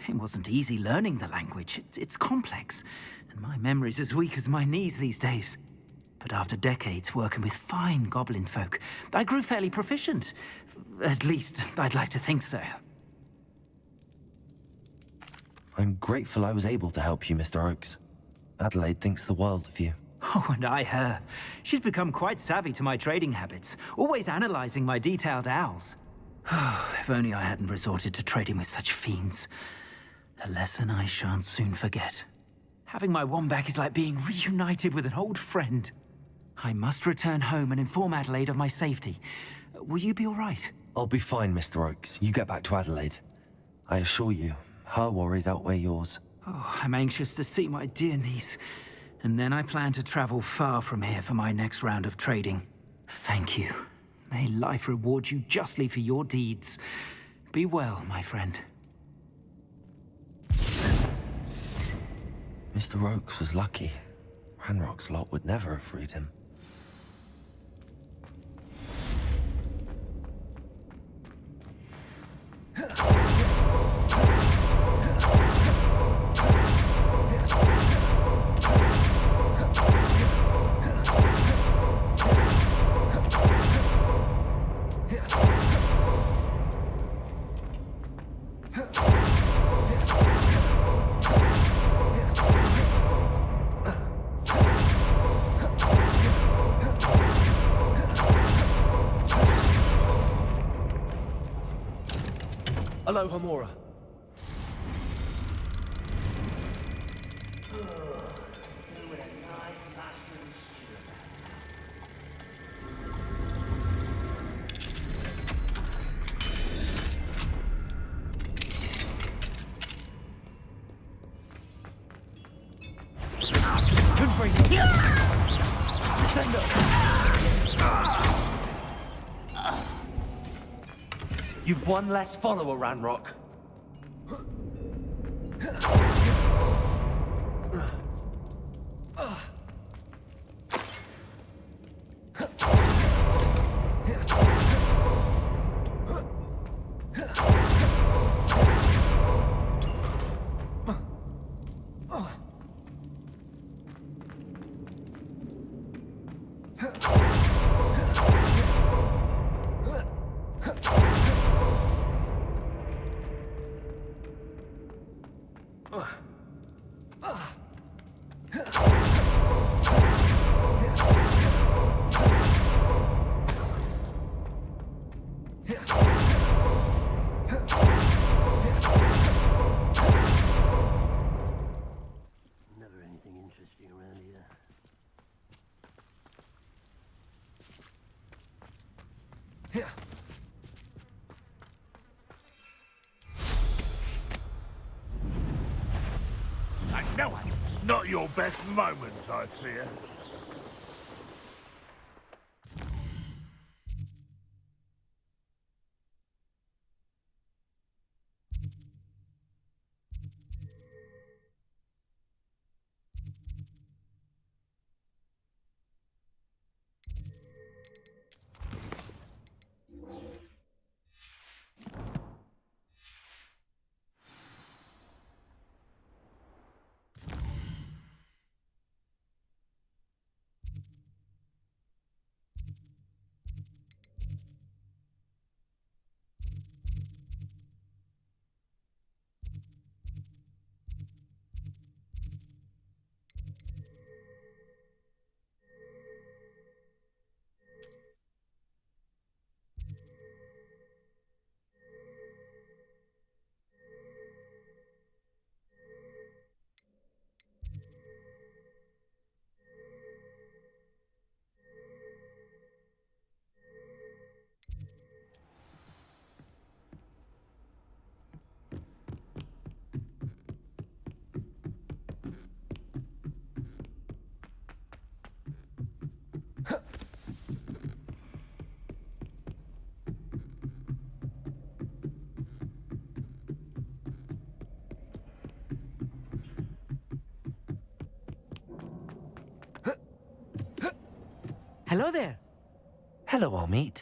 It wasn't easy learning the language. It's complex, and my memory's as weak as my knees these days. But after decades working with fine goblin folk, I grew fairly proficient. At least, I'd like to think so. I'm grateful I was able to help you, Mr. Oakes. Adelaide thinks the world of you. Oh, and I her. She's become quite savvy to my trading habits, always analyzing my detailed owls. If only I hadn't resorted to trading with such fiends. A lesson I shan't soon forget. Having my wand back is like being reunited with an old friend. I must return home and inform Adelaide of my safety. Will you be all right? I'll be fine, Mr. Oakes. You get back to Adelaide. I assure you, her worries outweigh yours. Oh, I'm anxious to see my dear niece. And then I plan to travel far from here for my next round of trading. Thank you. May life reward you justly for your deeds. Be well, my friend. Mr. Oakes was lucky. Ranrock's lot would never have freed him. Hello, Hamura. You've one less follower, Ranrock. No, not your best moment, I fear. Hello there. Hello, Amit.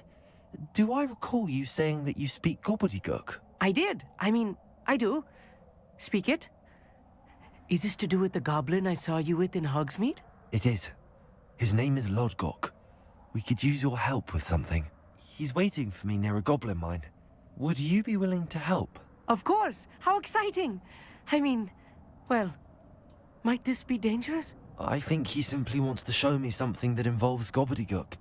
Do I recall you saying that you speak gobbledygook? I did. I do. Speak it. Is this to do with the goblin I saw you with in Hogsmeade? It is. His name is Lodgok. We could use your help with something. He's waiting for me near a goblin mine. Would you be willing to help? Of course. How exciting. Well, might this be dangerous? I think he simply wants to show me something that involves gobbledygook.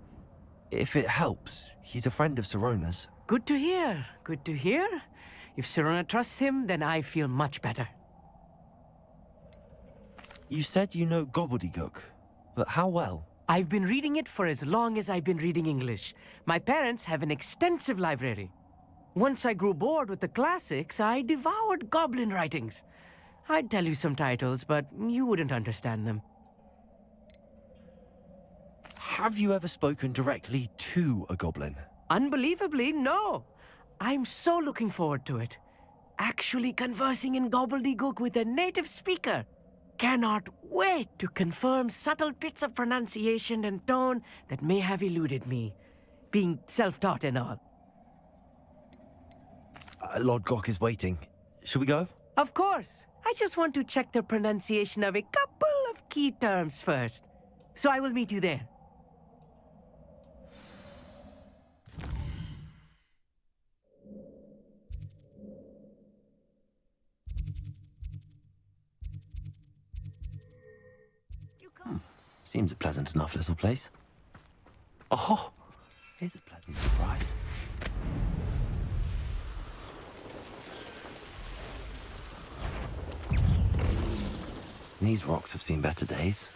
If it helps, he's a friend of Sirona's. Good to hear. Good to hear. If Sirona trusts him, then I feel much better. You said you know gobbledygook, but how well? I've been reading it for as long as I've been reading English. My parents have an extensive library. Once I grew bored with the classics, I devoured goblin writings. I'd tell you some titles, but you wouldn't understand them. Have you ever spoken directly to a goblin? Unbelievably, no. I'm so looking forward to it. Actually conversing in gobbledygook with a native speaker. cannot wait to confirm subtle bits of pronunciation and tone that may have eluded me, being self-taught and all. Lord Gok is waiting. Shall we go? Of course. I just want to check the pronunciation of a couple of key terms first. So I will meet you there. Seems a pleasant enough little place. Oh, here's a pleasant surprise. These rocks have seen better days.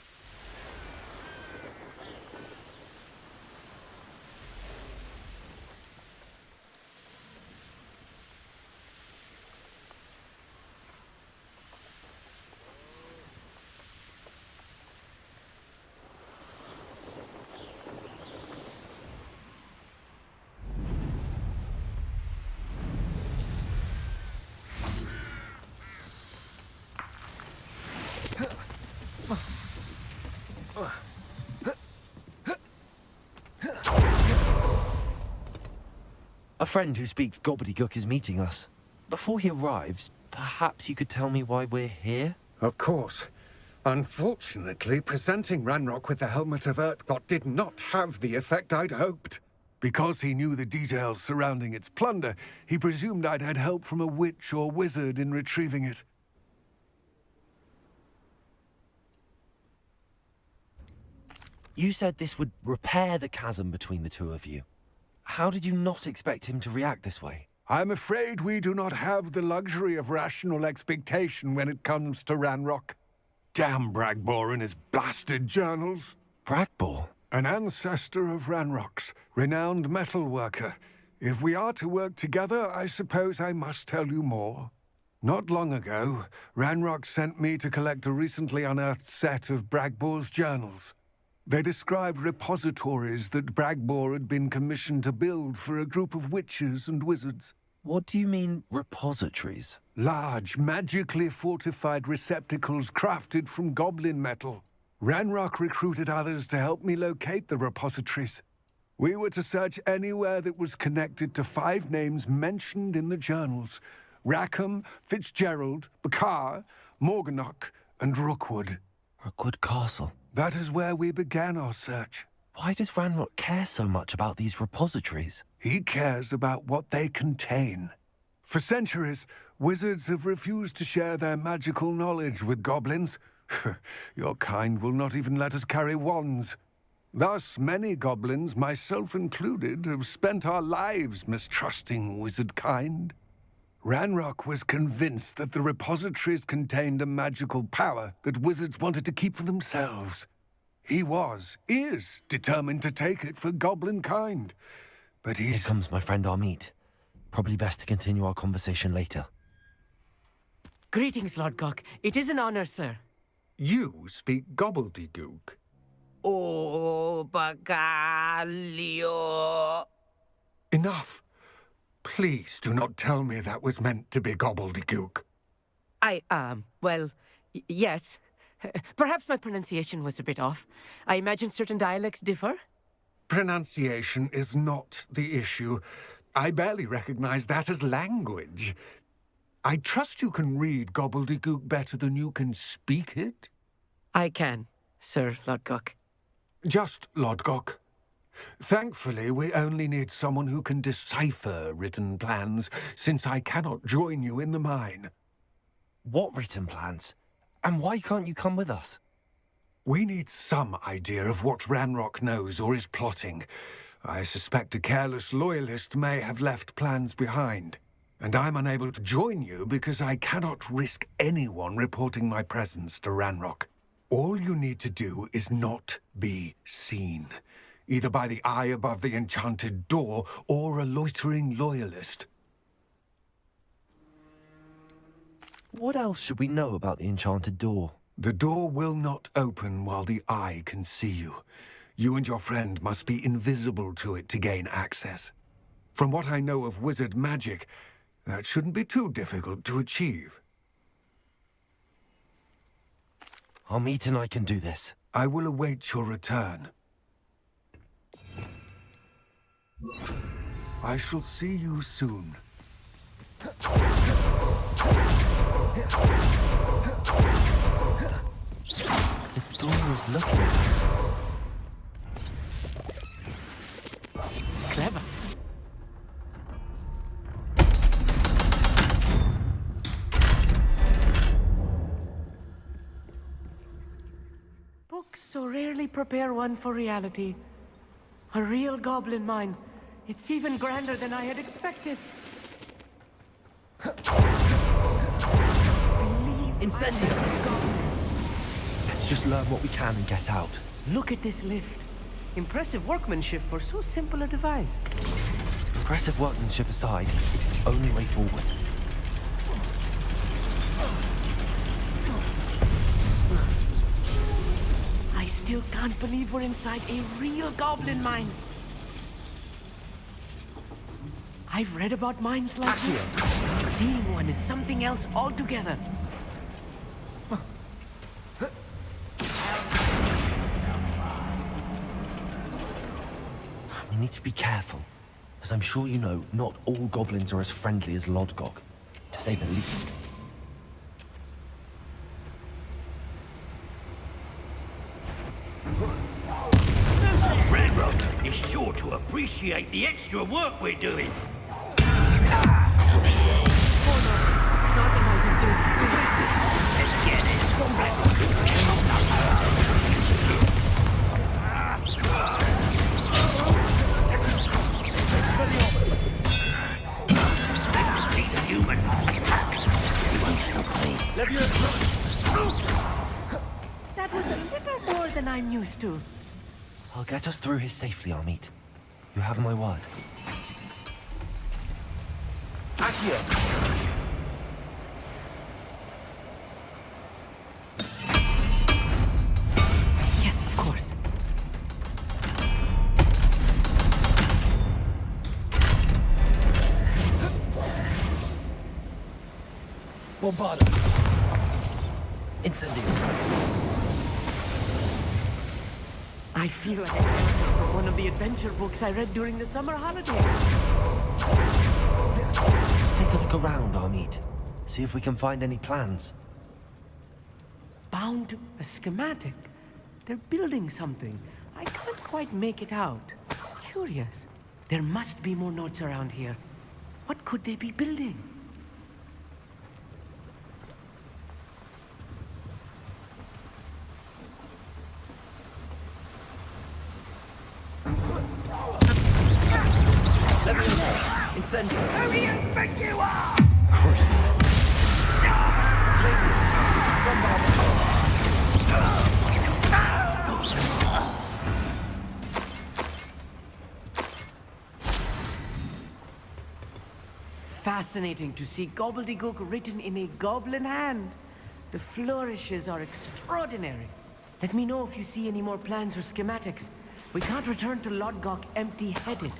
A friend who speaks gobbledygook is meeting us. Before he arrives, perhaps you could tell me why we're here? Of course. Unfortunately, presenting Ranrock with the Helmet of Urtkot did not have the effect I'd hoped. Because he knew the details surrounding its plunder, he presumed I'd had help from a witch or wizard in retrieving it. You said this would repair the chasm between the two of you. How did you not expect him to react this way? I'm afraid we do not have the luxury of rational expectation when it comes to Ranrock. Damn Bragbor and his blasted journals. Bragbor? An ancestor of Ranrock's, renowned metal worker. If we are to work together, I suppose I must tell you more. Not long ago, Ranrock sent me to collect a recently unearthed set of Bragbor's journals. They described repositories that Bragbor had been commissioned to build for a group of witches and wizards. What do you mean, repositories? Large, magically fortified receptacles crafted from goblin metal. Ranrock recruited others to help me locate the repositories. We were to search anywhere that was connected to 5 names mentioned in the journals: Rackham, Fitzgerald, Bakar, Morganach, and Rookwood. Rookwood Castle. That is where we began our search. Why does Ranrock care so much about these repositories? He cares about what they contain. For centuries, wizards have refused to share their magical knowledge with goblins. Your kind will not even let us carry wands. Thus, many goblins, myself included, have spent our lives mistrusting wizard kind. Ranrock was convinced that the repositories contained a magical power that wizards wanted to keep for themselves. He is determined to take it for goblin kind. But Here comes my friend Amit. Probably best to continue our conversation later. Greetings, Lord Gok. It is an honor, sir. You speak gobbledygook. Oh, Bagalio. Enough. Please do not tell me that was meant to be gobbledygook. Well, yes. Perhaps my pronunciation was a bit off. I imagine certain dialects differ? Pronunciation is not the issue. I barely recognize that as language. I trust you can read gobbledygook better than you can speak it? I can, Sir Lord Gok. Just Lord Gok. Thankfully, we only need someone who can decipher written plans, since I cannot join you in the mine. What written plans? And why can't you come with us? We need some idea of what Ranrock knows or is plotting. I suspect a careless loyalist may have left plans behind. And I'm unable to join you because I cannot risk anyone reporting my presence to Ranrock. All you need to do is not be seen, either by the eye above the enchanted door or a loitering loyalist. What else should we know about the enchanted door? The door will not open while the eye can see you. You and your friend must be invisible to it to gain access. From what I know of wizard magic, that shouldn't be too difficult to achieve. Armit and I can do this. I will await your return. I shall see you soon. The door is looking at us. Clever. Books so rarely prepare one for reality. A real goblin mine. It's even grander than I had expected. Incendio! Let's just learn what we can and get out. Look at this lift. Impressive workmanship for so simple a device. Impressive workmanship aside, it's the only way forward. I still can't believe we're inside a real goblin mine. I've read about mines like this. Seeing one is something else altogether. We need to be careful. As I'm sure you know, not all goblins are as friendly as Lodgok, to say the least. Ranrock is sure to appreciate the extra work we're doing. Not in my vicinity. Let's get it. Human attack. You won't stop me. That was a little more than I'm used to. I'll get us through here safely, Armit. You have my word. Accio! Yes, of course. Bombarda! Incendio! I feel like a character from one of the adventure books I read during the summer holidays. Let's take a look around, Armit. See if we can find any plans. Bound to a schematic. They're building something. I can't quite make it out. Curious. There must be more notes around here. What could they be building? Incendio! Who do you think you are? Crucible! Places. Fascinating to see gobbledygook written in a goblin hand. The flourishes are extraordinary. Let me know if you see any more plans or schematics. We can't return to Lodgok empty-headed.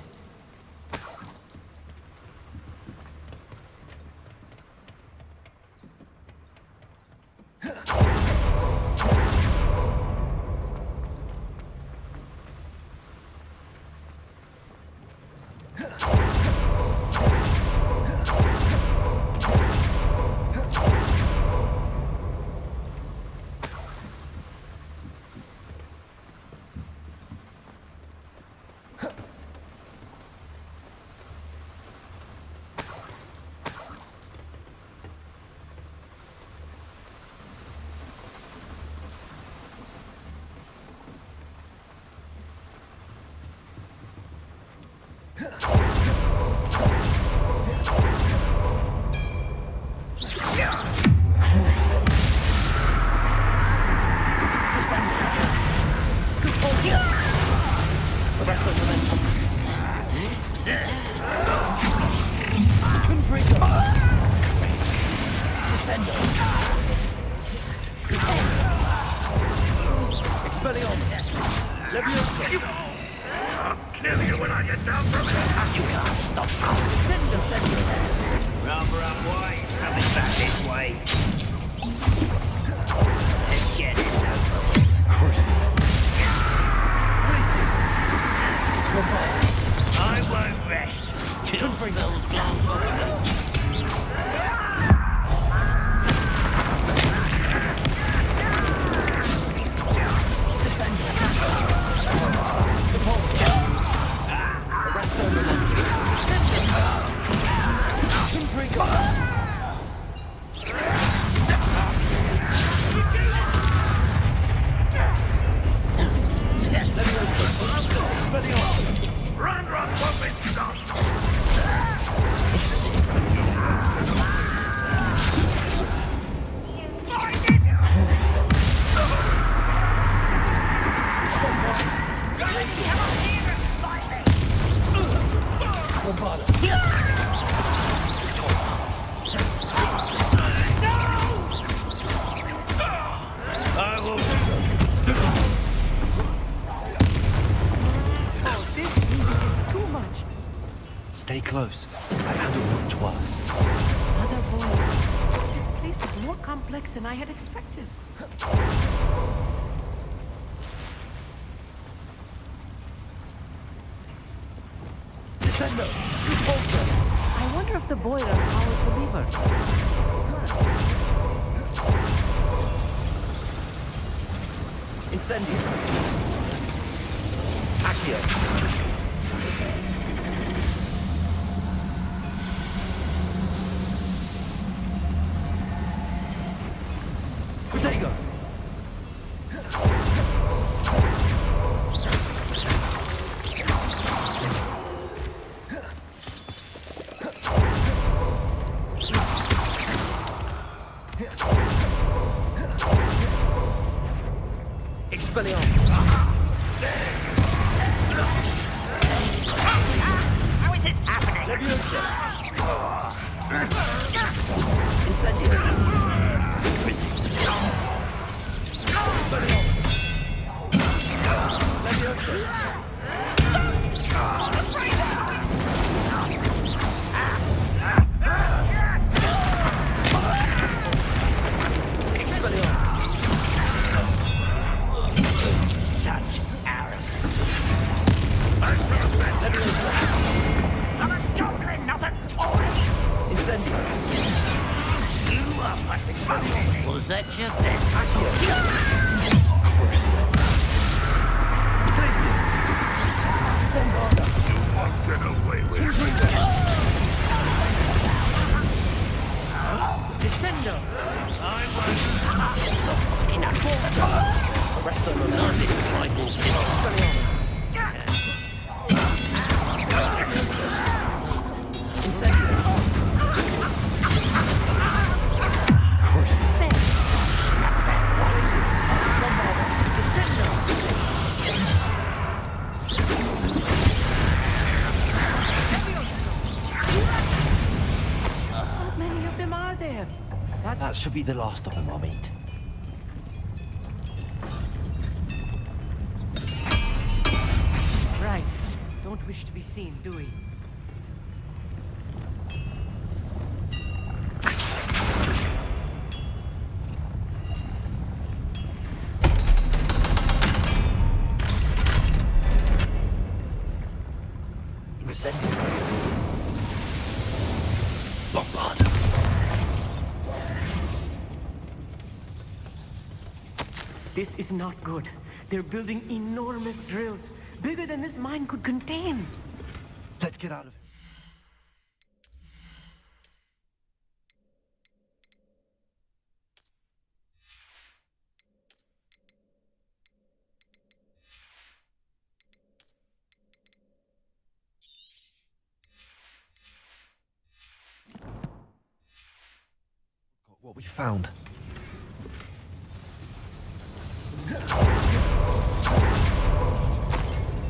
I'll kill you when I get down from it. You can't stop us. Rather up way. Coming back this way. Let's get this. close. I've handled much worse. Another void. This place is more complex than I had expected. Descendo! Repulsor! I wonder if the boiler powers the lever. Incendio! Accio! Protego! Expelliarmus! How is this happening? Leviosa! Incendio! Expelliarmus! Leviosa! Such arrogance. I'm a goblin, not a toy! Incendio! You are pathetic. Was that your best? Crucio! Places! Bombarda! You won't get away with it. Descendo! I was enough. Arrest them on It's my bullshit. Incendio! Crucio! Places! Bombarda! Descendo! How many of them are there? That should be the last of them, I'll meet. Right. Don't wish to be seen, do we? Incendio! Bombarda! This is not good. They're building enormous drills, bigger than this mine could contain. Let's get out of here. Got what we found.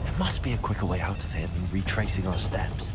There must be a quicker way out of here than retracing our steps.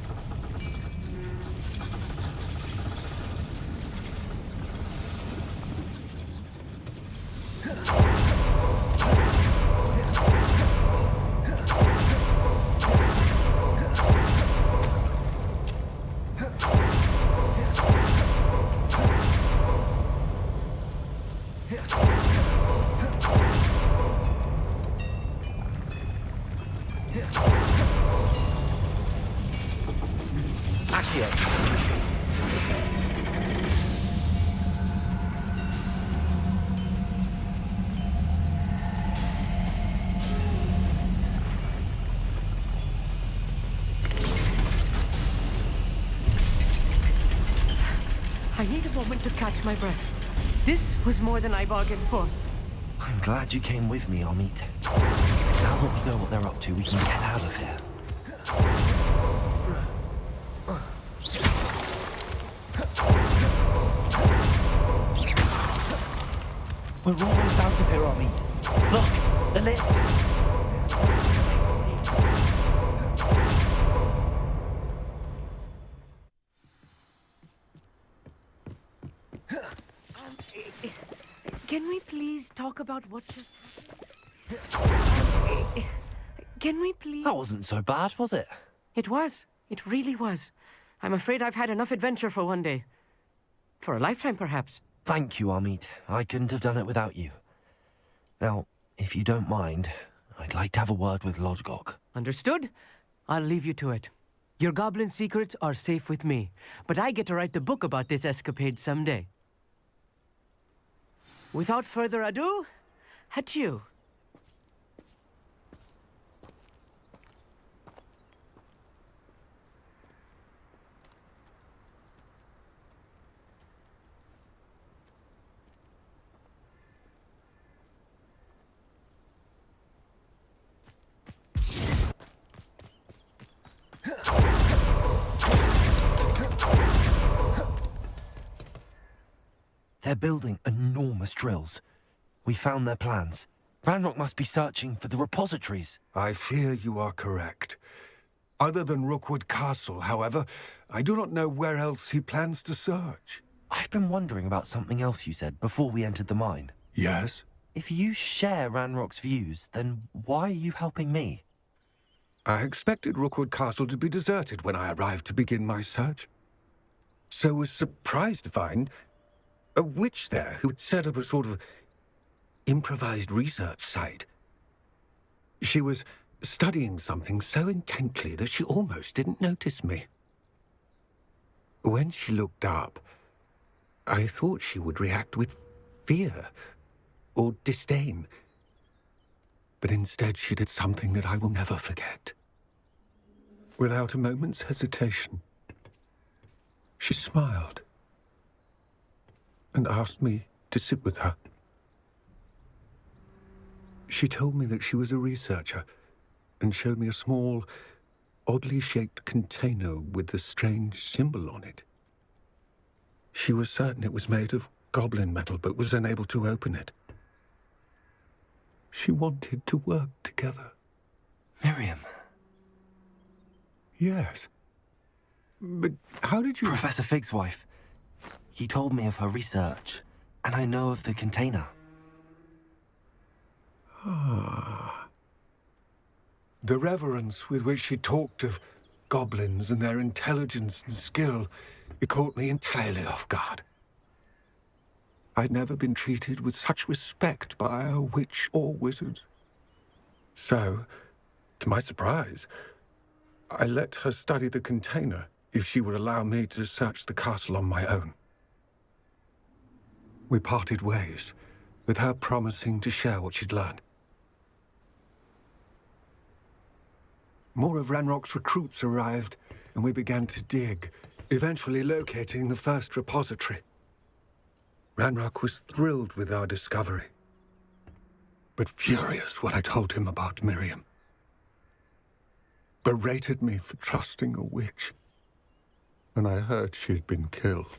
I need a moment to catch my breath. This was more than I bargained for. I'm glad you came with me, Amit. Now that we know what they're up to, we can get out of here. We're almost out of here, Amit. Look, the lift. Can we please talk about what just happened? Can we please... That wasn't so bad, was it? It was. It really was. I'm afraid I've had enough adventure for one day. For a lifetime, perhaps. Thank you, Amit. I couldn't have done it without you. Now, if you don't mind, I'd like to have a word with Lodgok. Understood? I'll leave you to it. Your goblin secrets are safe with me, but I get to write the book about this escapade someday. Without further ado, adieu. They're building enormous drills. We found their plans. Ranrock must be searching for the repositories. I fear you are correct. Other than Rookwood Castle, however, I do not know where else he plans to search. I've been wondering about something else you said before we entered the mine. Yes? If you share Ranrock's views, then why are you helping me? I expected Rookwood Castle to be deserted when I arrived to begin my search. So was surprised to find a witch there who had set up a sort of improvised research site. She was studying something so intently that she almost didn't notice me. When she looked up, I thought she would react with fear or disdain. But instead she did something that I will never forget. Without a moment's hesitation, she smiled and asked me to sit with her. She told me that she was a researcher and showed me a small, oddly shaped container with a strange symbol on it. She was certain it was made of goblin metal, but was unable to open it. She wanted to work together. Miriam. Yes. But how did you... Professor Fig's wife. He told me of her research, and I know of the container. Ah. The reverence with which she talked of goblins and their intelligence and skill, it caught me entirely off guard. I'd never been treated with such respect by a witch or wizard. So, to my surprise, I let her study the container if she would allow me to search the castle on my own. We parted ways, with her promising to share what she'd learned. More of Ranrock's recruits arrived, and we began to dig, eventually locating the first repository. Ranrock was thrilled with our discovery, but furious when I told him about Miriam. Berated me for trusting a witch, and I heard she'd been killed.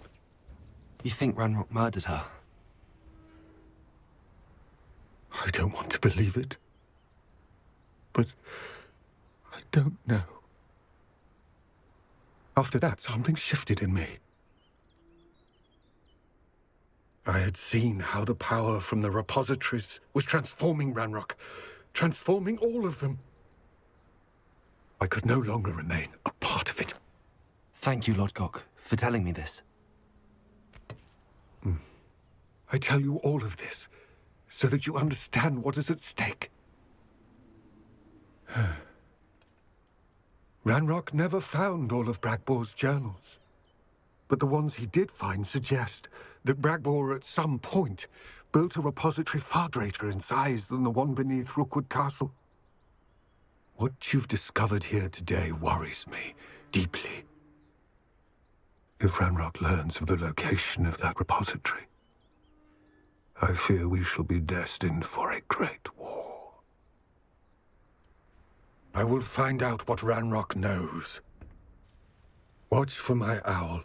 You think Ranrock murdered her? I don't want to believe it, but I don't know. After that, something shifted in me. I had seen how the power from the repositories was transforming Ranrock, transforming all of them. I could no longer remain a part of it. Thank you, Lodgok, for telling me this. I tell you all of this so that you understand what is at stake. Ranrock never found all of Bragbor's journals, but the ones he did find suggest that Bragbor at some point built a repository far greater in size than the one beneath Rookwood Castle. What you've discovered here today worries me deeply. If Ranrock learns of the location of that repository, I fear we shall be destined for a great war. I will find out what Ranrock knows. Watch for my owl